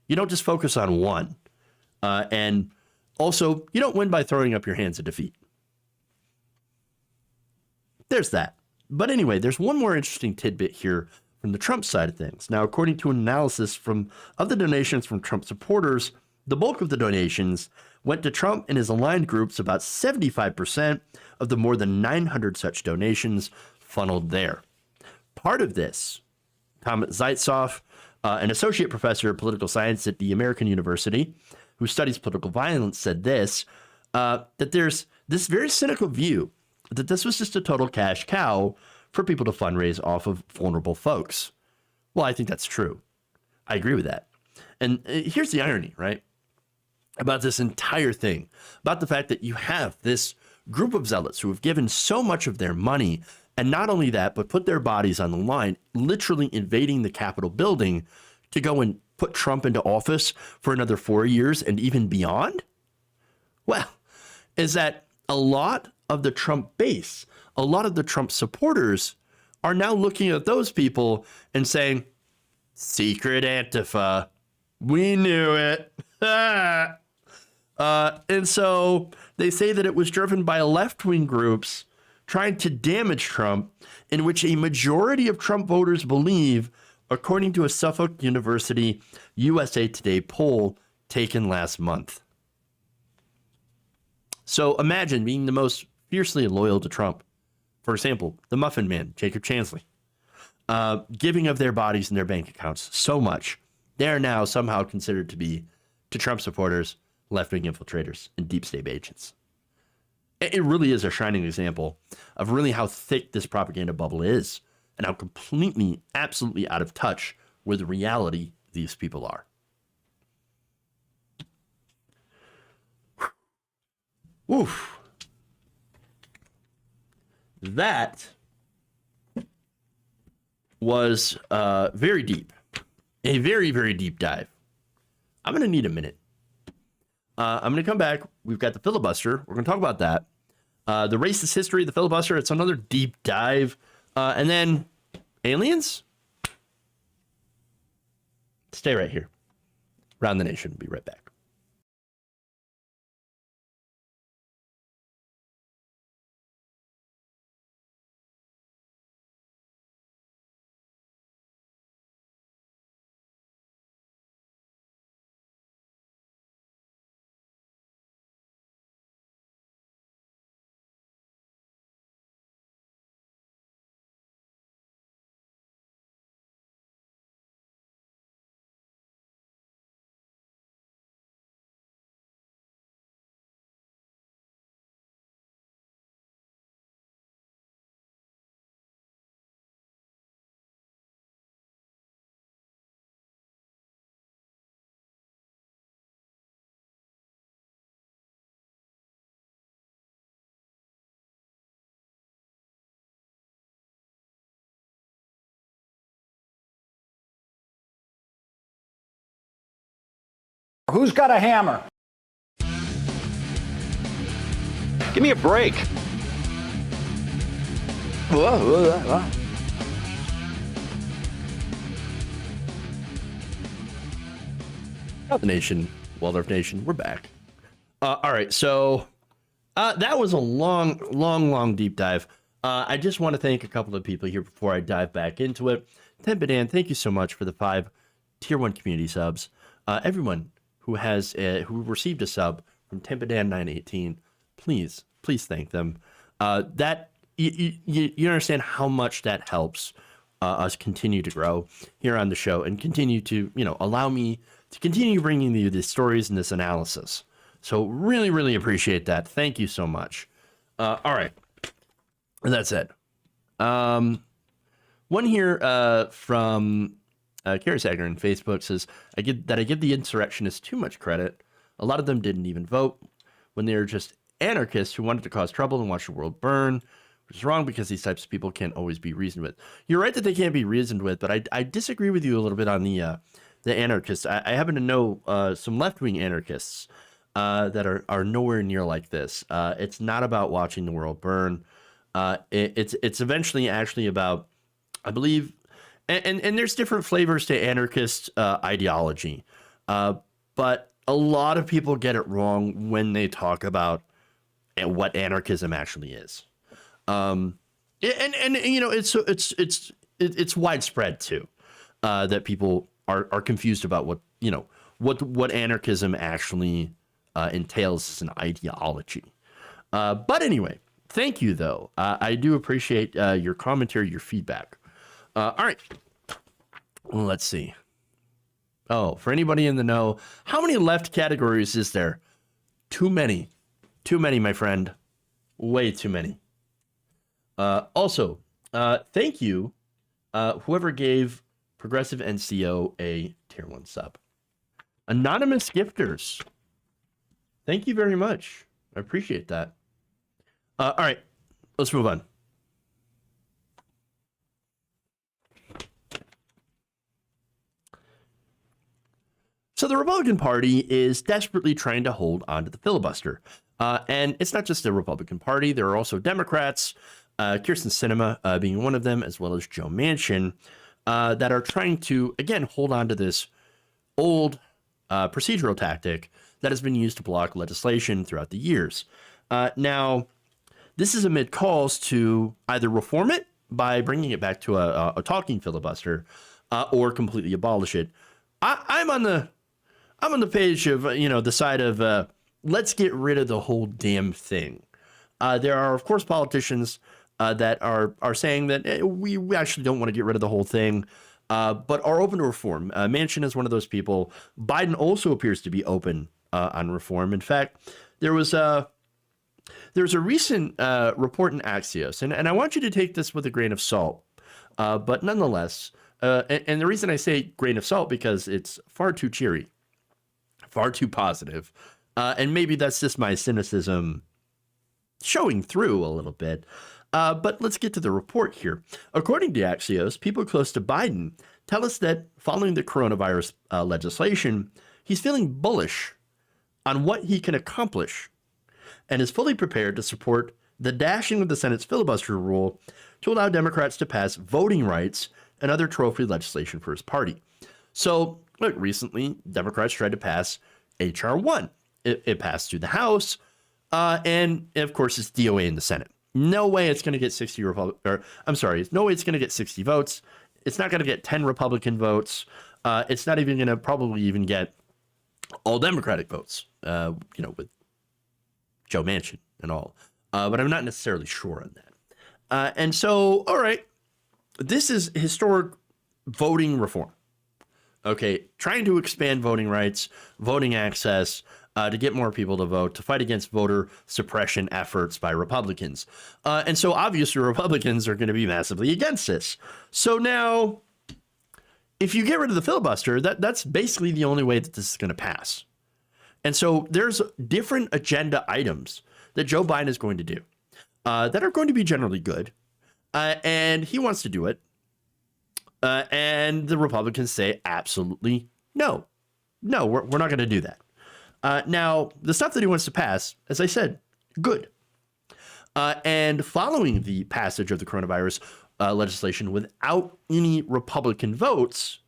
You don't just focus on one. And also, you don't win by throwing up your hands in defeat. There's that. But anyway, there's one more interesting tidbit here from the Trump side of things. Now, according to an analysis of the donations from Trump supporters, the bulk of the donations went to Trump and his aligned groups. About 75% of the more than 900 such donations funneled there. Part of this, Thomas Zaitsev, an associate professor of political science at the American University, who studies political violence, said this, that there's this very cynical view that this was just a total cash cow for people to fundraise off of vulnerable folks. Well, I think that's true. I agree with that. And here's the irony, right? About this entire thing, about the fact that you have this group of zealots who have given so much of their money, and not only that, but put their bodies on the line, literally invading the Capitol building to go and put Trump into office for another 4 years and even beyond? Well, is that a lot of the Trump base, a lot of the Trump supporters are now looking at those people and saying, secret Antifa, we knew it. And so they say that it was driven by left-wing groups trying to damage Trump, in which a majority of Trump voters believe, according to a Suffolk University USA Today poll taken last month. So imagine being the most fiercely loyal to Trump. For example, the Muffin Man, Jacob Chansley, giving of their bodies and their bank accounts so much, they are now somehow considered to be, to Trump supporters, left-wing infiltrators and deep state agents. It really is a shining example of really how thick this propaganda bubble is and how completely, absolutely out of touch with reality these people are. Oof. That was very deep. A very, very deep dive. I'm going to need a minute. I'm going to come back. We've got the filibuster. We're going to talk about that. The racist history of the filibuster. It's another deep dive. And then aliens? Stay right here. Round the Nation. Be right back. Who's got a hammer? Give me a break. The Nation, Waldorf Nation, we're back. All right, so that was a long deep dive. I just want to thank a couple of people here before I dive back into it. Tempedan, thank you so much for the 5 Tier 1 community subs. Everyone who has who received a sub from Tempedan 918, please thank them. That you understand how much that helps us continue to grow here on the show and continue to allow me to continue bringing you these stories and this analysis. So really appreciate that. Thank you so much. All right, that's it. One here from Kara Sager on Facebook says, I give the insurrectionists too much credit. A lot of them didn't even vote when they were just anarchists who wanted to cause trouble and watch the world burn, which is wrong because these types of people can't always be reasoned with. You're right that they can't be reasoned with, but I disagree with you a little bit on the anarchists. I happen to know some left-wing anarchists that are nowhere near like this. It's not about watching the world burn. It's eventually actually about, I believe, and there's different flavors to anarchist ideology, but a lot of people get it wrong when they talk about what anarchism actually is. And it's widespread too, that people are confused about what anarchism actually entails as an ideology. But anyway, thank you though. I do appreciate your commentary, your feedback. All right, well, let's see. Oh, for anybody in the know, how many left categories is there? Too many, my friend. Way too many. Also, thank you, whoever gave Progressive NCO a Tier 1 sub. Anonymous gifters. Thank you very much. I appreciate that. All right, let's move on. So the Republican Party is desperately trying to hold on to the filibuster. And it's not just the Republican Party. There are also Democrats, Kyrsten Sinema being one of them, as well as Joe Manchin, that are trying to, again, hold on to this old procedural tactic that has been used to block legislation throughout the years. Now, this is amid calls to either reform it by bringing it back to a talking filibuster or completely abolish it. I'm on the page of, the side of let's get rid of the whole damn thing. There are, of course, politicians that are saying that we actually don't want to get rid of the whole thing, but are open to reform. Manchin is one of those people. Biden also appears to be open on reform. In fact, there's a recent report in Axios, and I want you to take this with a grain of salt, but nonetheless, and the reason I say grain of salt because it's far too cheery, far too positive, and maybe that's just my cynicism showing through a little bit. But let's get to the report here. According to Axios, people close to Biden tell us that following the coronavirus legislation, he's feeling bullish on what he can accomplish and is fully prepared to support the dashing of the Senate's filibuster rule to allow Democrats to pass voting rights and other trophy legislation for his party. So, look, recently, Democrats tried to pass H.R. 1. It passed through the House, and of course, it's DOA in the Senate. No way it's going to get 60 no way it's going to get 60 votes. It's not going to get 10 Republican votes. It's not even going to probably even get all Democratic votes, with Joe Manchin and all. But I'm not necessarily sure on that. And so, all right, this is historic voting reform. Okay, trying to expand voting rights, voting access, to get more people to vote, to fight against voter suppression efforts by Republicans. And so obviously Republicans are going to be massively against this. So now, if you get rid of the filibuster, that's basically the only way that this is going to pass. And so there's different agenda items that Joe Biden is going to do that are going to be generally good. And he wants to do it. And the Republicans say, absolutely no. No, we're not going to do that. Now, the stuff that he wants to pass, as I said, good. And following the passage of the coronavirus legislation without any Republican votes,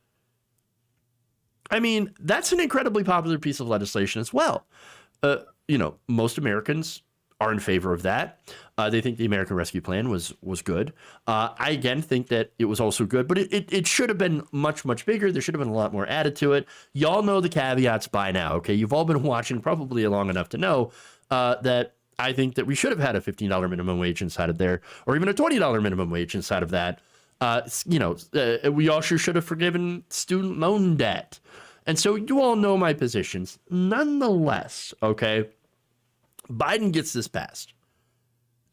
I mean, that's an incredibly popular piece of legislation as well. Most Americans are in favor of that. They think the American Rescue Plan was good. I, again, think that it was also good, but it should have been much, much bigger. There should have been a lot more added to it. Y'all know the caveats by now, okay? You've all been watching probably long enough to know that I think that we should have had a $15 minimum wage inside of there, or even a $20 minimum wage inside of that. We also should have forgiven student loan debt. And so you all know my positions. Nonetheless, okay, Biden gets this passed.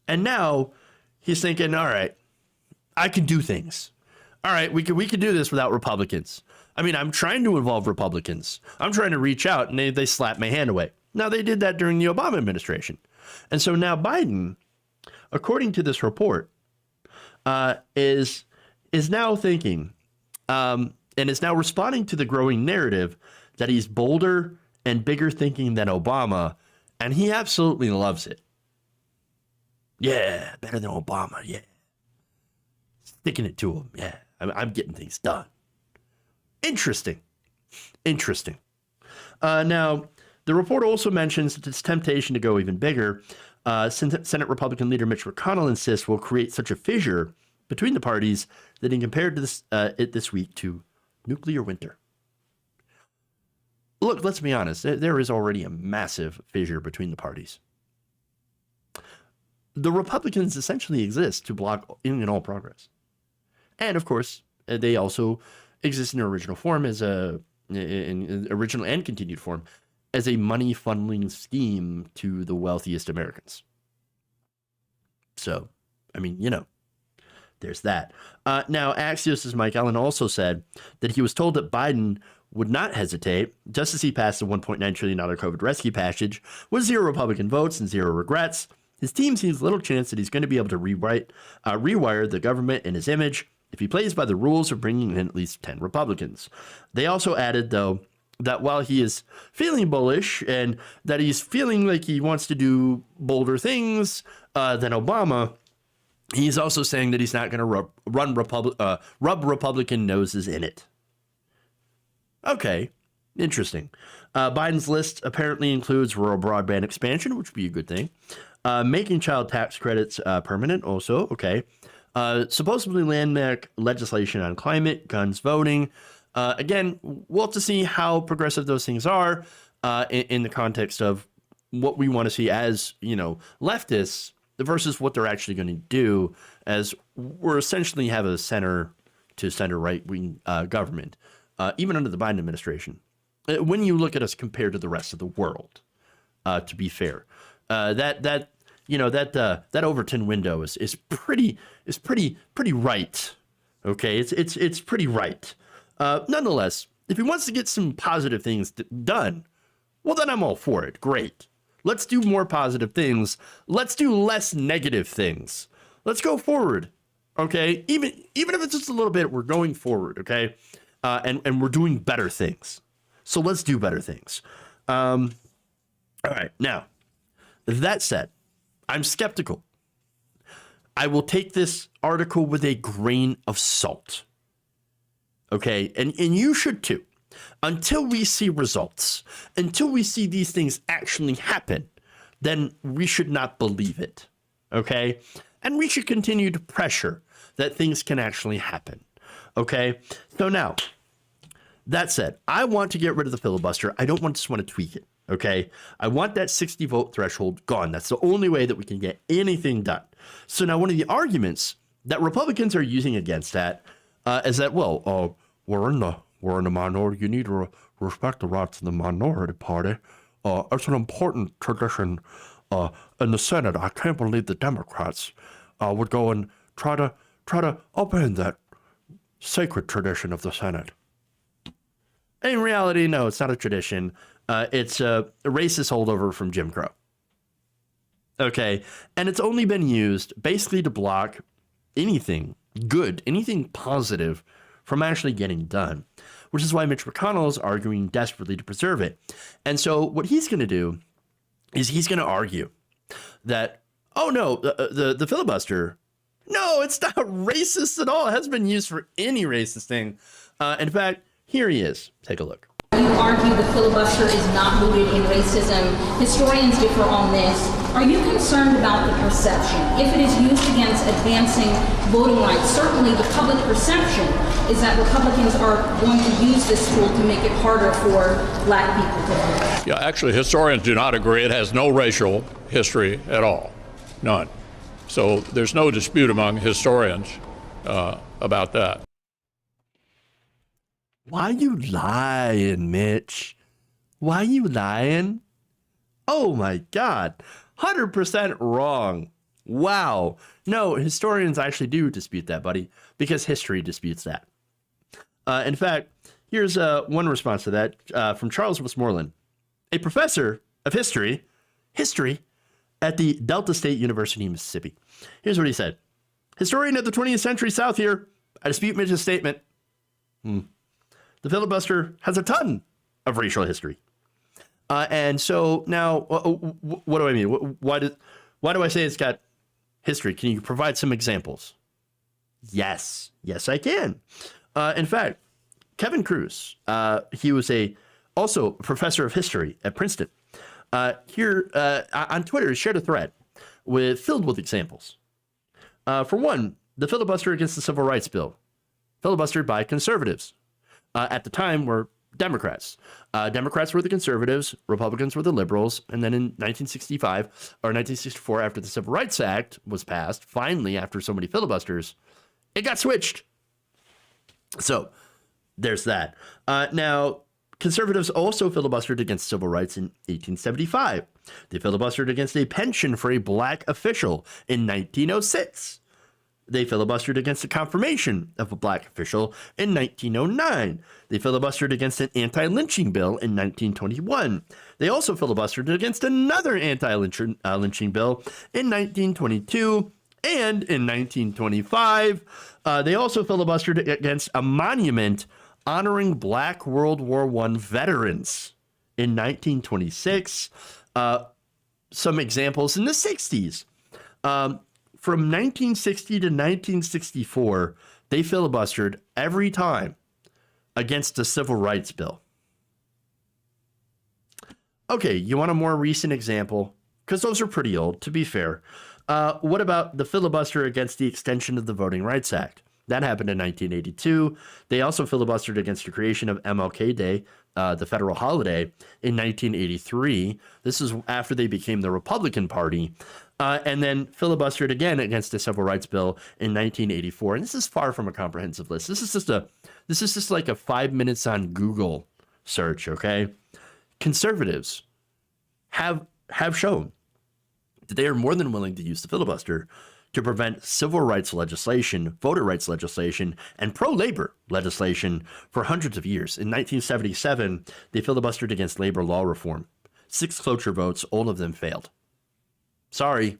And now he's thinking, all right, I can do things. All right, we could do this without Republicans. I mean, I'm trying to involve Republicans. I'm trying to reach out, and they slap my hand away. Now, they did that during the Obama administration. And so now Biden, according to this report, is now thinking and is now responding to the growing narrative that he's bolder and bigger thinking than Obama, and he absolutely loves it. Yeah, better than Obama, yeah. Sticking it to him, yeah. I'm getting things done. Interesting. Now, the report also mentions that its temptation to go even bigger, Senate Republican leader Mitch McConnell insists will create such a fissure between the parties that he compared to it this week to nuclear winter. Look, let's be honest. There is already a massive fissure between the parties. The Republicans essentially exist to block any and all progress. And of course, they also exist in their original form in original and continued form as a money funneling scheme to the wealthiest Americans. So, I mean, there's that. Now, Axios' Mike Allen also said that he was told that Biden would not hesitate, just as he passed the $1.9 trillion COVID rescue package with 0 Republican votes and 0 regrets. His team sees little chance that he's going to be able to rewire the government in his image if he plays by the rules of bringing in at least 10 Republicans. They also added, though, that while he is feeling bullish and that he's feeling like he wants to do bolder things than Obama, he's also saying that he's not going to rub Republican noses in it. Okay, interesting. Biden's list apparently includes rural broadband expansion, which would be a good thing. Making child tax credits permanent, also, okay. Supposedly landmark legislation on climate, guns, voting. Again, we'll have to see how progressive those things are in the context of what we want to see as, leftists versus what they're actually going to do, as we're essentially have a center to center right wing government, even under the Biden administration. When you look at us compared to the rest of the world, to be fair, that Overton window is pretty right. Okay, it's pretty right. Nonetheless, if he wants to get some positive things done, well, then I'm all for it. Great. Let's do more positive things. Let's do less negative things. Let's go forward. Okay, even if it's just a little bit, we're going forward. Okay, and we're doing better things. So let's do better things. All right. Now, that said, I'm skeptical. I will take this article with a grain of salt. Okay, and you should too. Until we see results, until we see these things actually happen, then we should not believe it. Okay, and we should continue to pressure that things can actually happen. Okay, so now, that said, I want to get rid of the filibuster. I don't just want to tweak it. Okay, I want that 60 vote threshold gone. That's the only way that we can get anything done. So now one of the arguments that Republicans are using against that is that, well, we're in the minority. You need to respect the rights of the minority party. It's an important tradition in the Senate. I can't believe the Democrats would go and try to upend that sacred tradition of the Senate. In reality, no, it's not a tradition. It's a racist holdover from Jim Crow. Okay, and it's only been used basically to block anything good, anything positive from actually getting done, which is why Mitch McConnell is arguing desperately to preserve it. And so what he's going to do is he's going to argue that, oh no, the filibuster, no, it's not racist at all. It hasn't been used for any racist thing. In fact, here he is. Take a look. You argue the filibuster is not rooted in racism. Historians differ on this. Are you concerned about the perception? If it is used against advancing voting rights, certainly the public perception is that Republicans are going to use this tool to make it harder for black people to vote. Yeah, actually, historians do not agree. It has no racial history at all. None. So there's no dispute among historians about that. Why you lying, Mitch? Why you lying? Oh my God. 100% wrong. Wow. No, historians actually do dispute that, buddy, because history disputes that. In fact, here's one response to that from Charles Westmoreland, a professor of history at the Delta State University in Mississippi. Here's what he said. Historian of the 20th century South here. I dispute Mitch's statement. The filibuster has a ton of racial history. And so now, what do I mean? Why do I say it's got history? Can you provide some examples? Yes, I can. In fact, Kevin Cruz, he was also a professor of history at Princeton. Here on Twitter, he shared a thread filled with examples. For one, the filibuster against the Civil Rights Bill, filibustered by conservatives. At the time were Democrats. Democrats were the conservatives, Republicans were the liberals, and then in 1965 or 1964, after the Civil Rights Act was passed, finally, after so many filibusters, it got switched. So there's that. Now, conservatives also filibustered against civil rights in 1875. They filibustered against a pension for a black official in 1906. They filibustered against the confirmation of a black official in 1909. They filibustered against an anti-lynching bill in 1921. They also filibustered against another anti-lynching bill in 1922. And in 1925, they also filibustered against a monument honoring black World War I veterans in 1926. Some examples in the 60s. From 1960 to 1964, they filibustered every time against the Civil Rights Bill. Okay, you want a more recent example? Because those are pretty old, to be fair. What about the filibuster against the extension of the Voting Rights Act? That happened in 1982. They also filibustered against the creation of MLK Day, the federal holiday, in 1983. This is after they became the Republican Party. And then filibustered again against the Civil Rights Bill in 1984. And this is far from a comprehensive list. This is just like a 5 minutes on Google search, okay? Conservatives have shown that they are more than willing to use the filibuster to prevent civil rights legislation, voter rights legislation, and pro-labor legislation for hundreds of years. In 1977, they filibustered against labor law reform. 6 cloture votes, all of them failed. Sorry,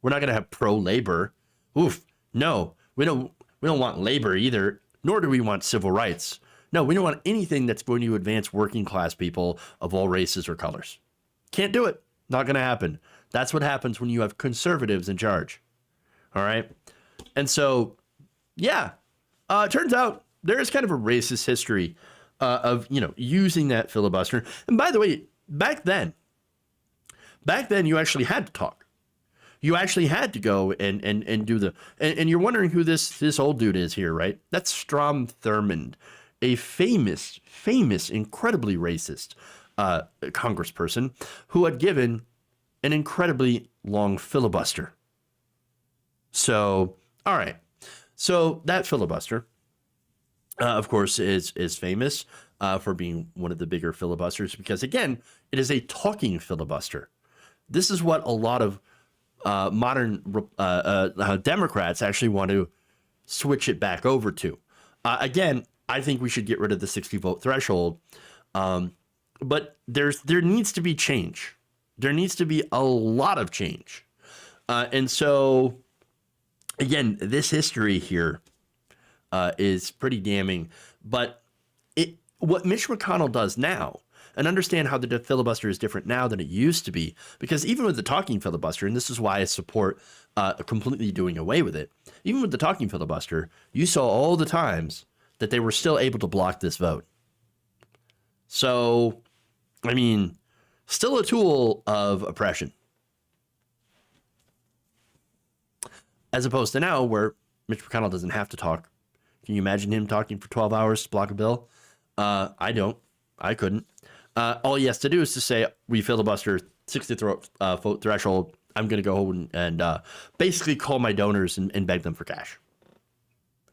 we're not going to have pro-labor. Oof, no, we don't want labor either, nor do we want civil rights. No, we don't want anything that's going to advance working class people of all races or colors. Can't do it. Not going to happen. That's what happens when you have conservatives in charge. All right. And so, yeah, it turns out there is kind of a racist history of, using that filibuster. And by the way, back then you actually had to talk. You actually had to go and do and you're wondering who this old dude is here, right? That's Strom Thurmond, a famous, incredibly racist congressperson who had given an incredibly long filibuster. So, all right. So that filibuster, of course, is famous for being one of the bigger filibusters because, again, it is a talking filibuster. This is what a lot of modern Democrats actually want to switch it back over to. Again, I think we should get rid of the 60 vote threshold, but there needs to be change. There needs to be a lot of change. And so, again, this history here is pretty damning, but what Mitch McConnell does now, and understand how the filibuster is different now than it used to be, because even with the talking filibuster, and this is why I support completely doing away with it, even with the talking filibuster, you saw all the times that they were still able to block this vote. So, I mean, still a tool of oppression. As opposed to now, where Mitch McConnell doesn't have to talk. Can you imagine him talking for 12 hours to block a bill? I don't. I couldn't. All he has to do is to say, we filibuster 60 vote threshold. I'm going to go home and basically call my donors and beg them for cash.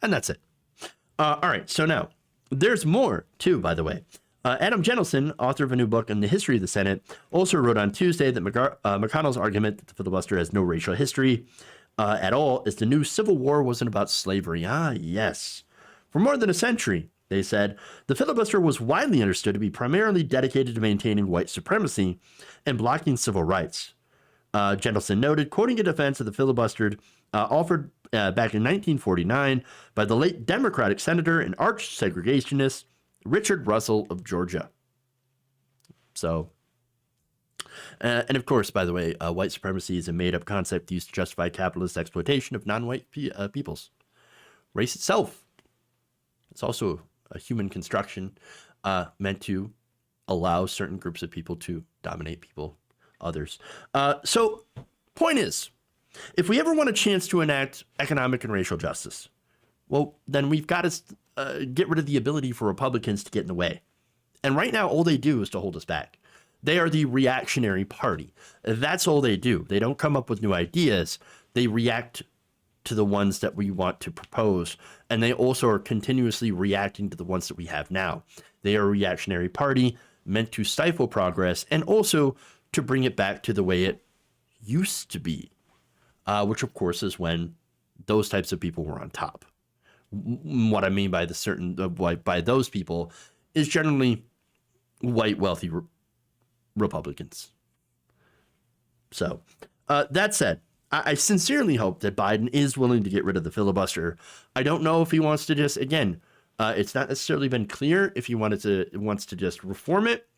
And that's it. All right. So now, there's more, too, by the way. Adam Jentelson, author of a new book on the history of the Senate, also wrote on Tuesday that McConnell's argument that the filibuster has no racial history at all is the new Civil War wasn't about slavery. Ah, yes. For more than a century, they said, the filibuster was widely understood to be primarily dedicated to maintaining white supremacy and blocking civil rights. Jentelson noted, quoting a defense of the filibuster offered back in 1949 by the late Democratic senator and arch segregationist Richard Russell of Georgia. So, and of course, by the way, white supremacy is a made-up concept used to justify capitalist exploitation of non-white peoples. Race itself, it's also a human construction meant to allow certain groups of people to dominate others. So, point is, if we ever want a chance to enact economic and racial justice, well, then we've got to get rid of the ability for Republicans to get in the way. And right now, all they do is to hold us back. They are the reactionary party. That's all they do. They don't come up with new ideas. They react to the ones that we want to propose. And they also are continuously reacting to the ones that we have now. They are a reactionary party meant to stifle progress and also to bring it back to the way it used to be, which, of course, is when those types of people were on top. What I mean by by those people is generally white, wealthy Republicans. So that said, I sincerely hope that Biden is willing to get rid of the filibuster. I don't know if he wants to just, again, it's not necessarily been clear if he wants to just reform it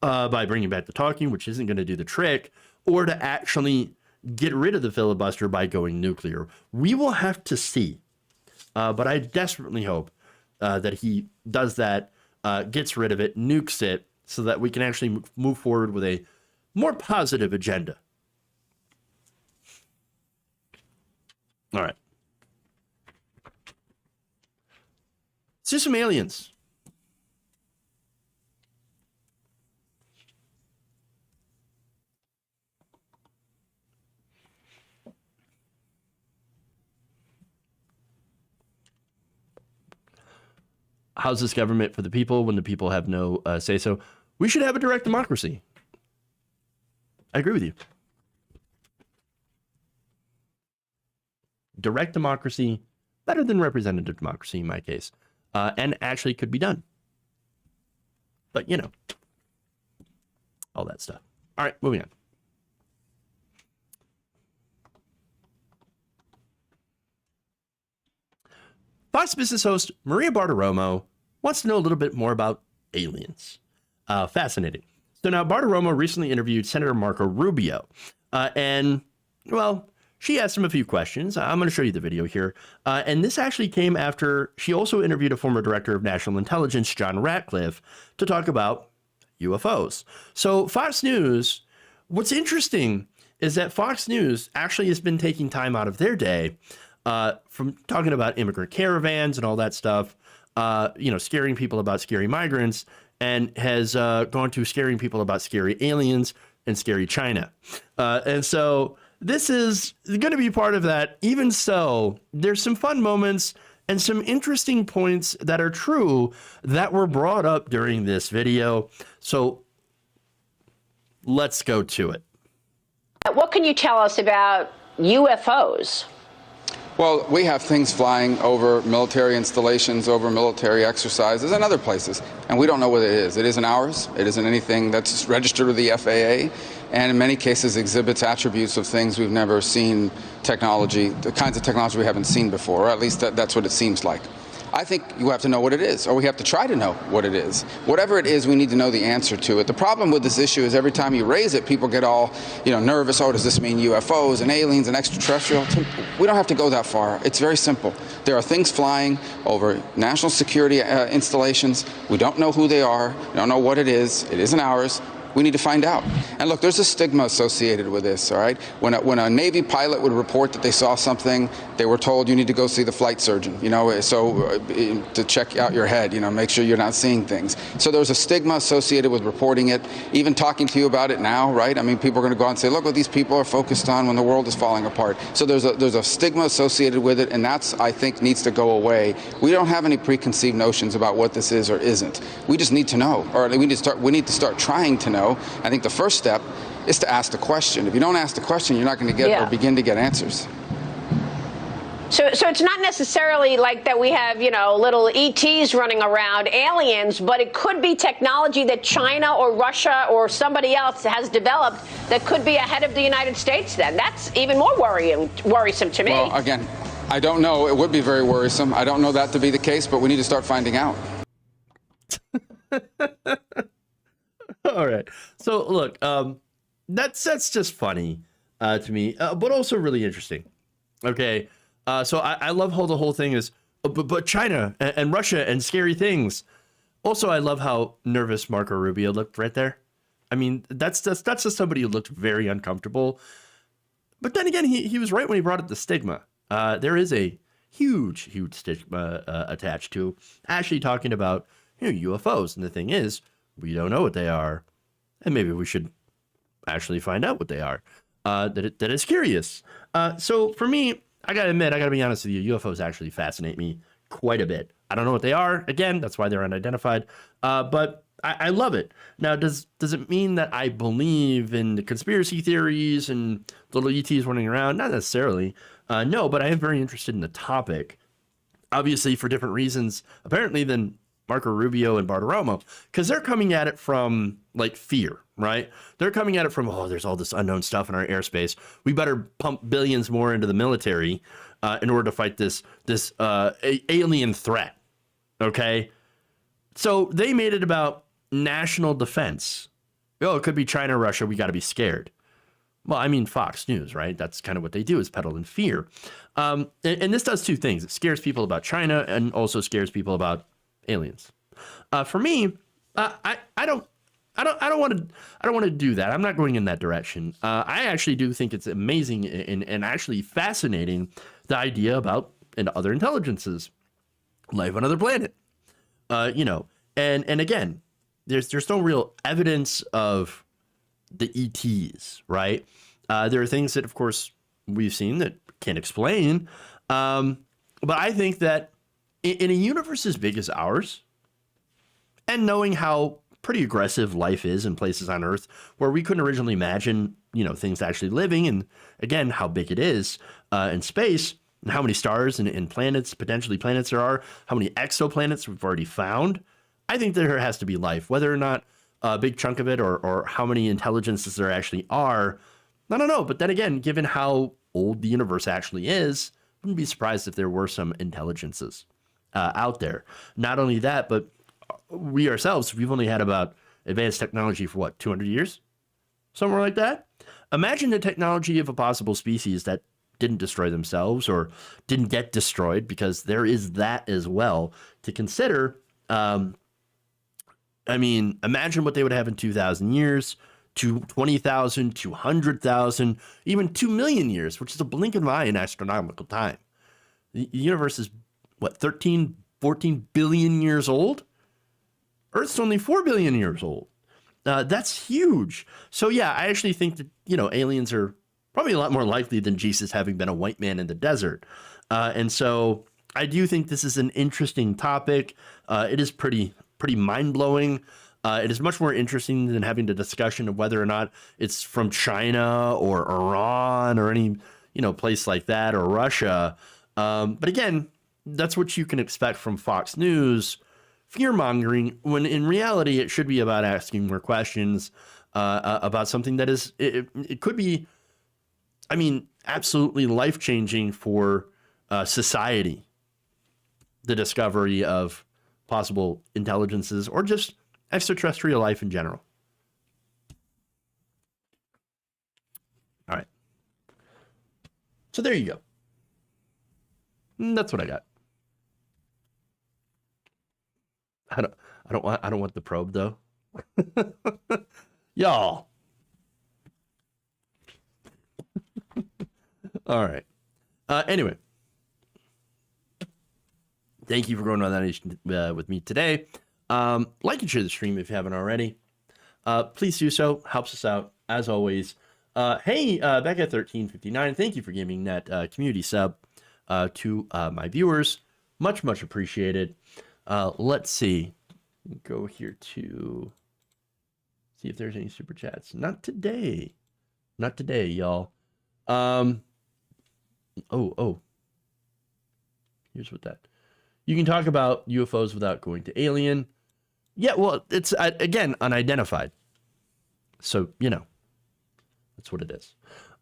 by bringing back the talking, which isn't going to do the trick, or to actually get rid of the filibuster by going nuclear. We will have to see. But I desperately hope that he does that, gets rid of it, nukes it, so that we can actually move forward with a more positive agenda. All right. Let's do some aliens. How's this government for the people when the people have no say-so? We should have a direct democracy. I agree with you. Direct democracy, better than representative democracy in my case, and actually could be done. But, you know, all that stuff. All right, moving on. Fox Business host Maria Bartiromo wants to know a little bit more about aliens. Fascinating. So now Bartiromo recently interviewed Senator Marco Rubio, and, well, she asked him a few questions. I'm going to show you the video here. And this actually came after she also interviewed a former director of national intelligence, John Ratcliffe, to talk about UFOs. So Fox News, what's interesting is that Fox News actually has been taking time out of their day from talking about immigrant caravans and all that stuff, scaring people about scary migrants, and has gone to scaring people about scary aliens and scary China. And so this is going to be part of that. Even so, there's some fun moments and some interesting points that are true that were brought up during this video. So let's go to it. What can you tell us about UFOs? Well, we have things flying over military installations, over military exercises, and other places, and we don't know what it is. It isn't ours. It isn't anything that's registered with the FAA, and in many cases exhibits attributes of things we've never seen, technology, the kinds of technology we haven't seen before, or at least that's what it seems like. I think you have to know what it is, or we have to try to know what it is. Whatever it is, we need to know the answer to it. The problem with this issue is every time you raise it, people get all, nervous. Oh, does this mean UFOs and aliens and extraterrestrial? We don't have to go that far. It's very simple. There are things flying over national security installations. We don't know who they are. We don't know what it is. It isn't ours. We need to find out. And look, there's a stigma associated with this, all right? When a Navy pilot would report that they saw something, they were told you need to go see the flight surgeon, to check out your head, make sure you're not seeing things. So there's a stigma associated with reporting it, even talking to you about it now, right? I mean, people are going to go out and say, look what these people are focused on when the world is falling apart. So there's a stigma associated with it, and that's, I think, needs to go away. We don't have any preconceived notions about what this is or isn't. We just need to know, or we need to start trying to know. I think the first step is to ask the question. If you don't ask the question, you're not going to get or begin to get answers. So it's not necessarily like that we have, little ETs running around, aliens, but it could be technology that China or Russia or somebody else has developed that could be ahead of the United States then. That's even more worrisome to me. Well, again, I don't know. It would be very worrisome. I don't know that to be the case, but we need to start finding out. All right. So look, that's just funny to me, but also really interesting. Okay. So I love how the whole thing is, but China and Russia and scary things. Also, I love how nervous Marco Rubio looked right there. I mean, that's just somebody who looked very uncomfortable. But then again, he was right when he brought up the stigma. There is a huge stigma attached to actually talking about UFOs. And the thing is, we don't know what they are, and maybe we should actually find out what they are. That is curious. So for me, I gotta admit, I gotta be honest with you, UFOs actually fascinate me quite a bit. I don't know what they are. Again, that's why they're unidentified. But I love it. Now, does it mean that I believe in the conspiracy theories and little ETs running around? Not necessarily. No, but I am very interested in the topic. Obviously, for different reasons, apparently, than Marco Rubio and Bartiromo, because they're coming at it from like fear, right? They're coming at it from, there's all this unknown stuff in our airspace. We better pump billions more into the military in order to fight this alien threat. Okay, so they made it about national defense. It could be China, Russia. We got to be scared. Well, I mean, Fox News, right? That's kind of what they do, is peddle in fear. And this does two things. It scares people about China and also scares people about aliens. For me, I don't want to do that. I'm not going in that direction. I actually do think it's amazing and actually fascinating, the idea about other intelligences, life on another planet. And again, there's no real evidence of the ETs, right? There are things that, of course, we've seen that can't explain. But I think that in a universe as big as ours, and knowing how pretty aggressive life is in places on Earth where we couldn't originally imagine, things actually living, and again, how big it is in space, and how many stars and planets, potentially planets there are, how many exoplanets we've already found, I think there has to be life. Whether or not a big chunk of it or how many intelligences there actually are, I don't know. But then again, given how old the universe actually is, I wouldn't be surprised if there were some intelligences out there. Not only that, but we ourselves, we've only had about advanced technology for 200 years? Somewhere like that. Imagine the technology of a possible species that didn't destroy themselves or didn't get destroyed, because there is that as well to consider. Imagine what they would have in 2,000 years, to 20,000, 200,000, even 2 million years, which is a blink of an eye in astronomical time. The universe is 13, 14 billion years old? Earth's only 4 billion years old. That's huge. So yeah, I actually think that, aliens are probably a lot more likely than Jesus having been a white man in the desert. And so I do think this is an interesting topic. It is pretty mind-blowing. It is much more interesting than having the discussion of whether or not it's from China or Iran or any, place like that, or Russia. But again, that's what you can expect from Fox News, fear-mongering, when in reality it should be about asking more questions about something that is, it could be, absolutely life-changing for society. the discovery of possible intelligences or just extraterrestrial life in general. All right. So there you go. That's what I got. I don't want the probe though. Y'all. All right. Anyway. Thank you for going on that nation with me today. Like and share the stream if you haven't already. Please do so. Helps us out as always. Hey, back at 1359. Thank you for giving that community sub to my viewers. Much appreciated. Let's see. Go here to see if there's any super chats. Not today. Not today, y'all. Oh. Here's what that. You can talk about UFOs without going to alien. Yeah, well, it's, again, unidentified. So, you know, that's what it is.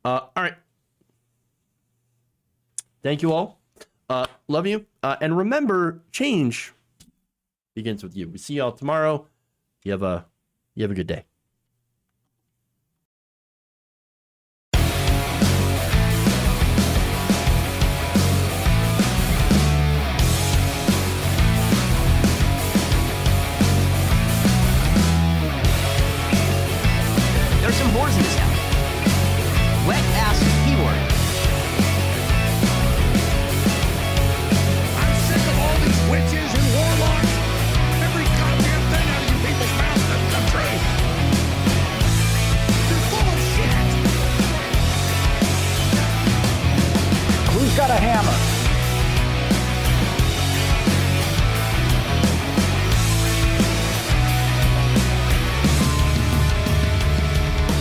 All right. Thank you all. Love you. And remember, change begins with you. We see y'all tomorrow. You have a good day. There's some whores in this town. Wet ass P-word. I'm sick of all these witches and warlocks. Every goddamn thing out of you people's mouths doesn't come true. You're full of shit. Who's got a hammer?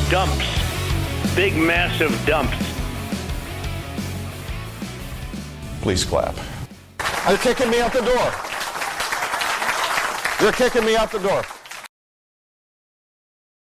Dumps. Big, massive dumps. Please clap. You're kicking me out the door. You're kicking me out the door.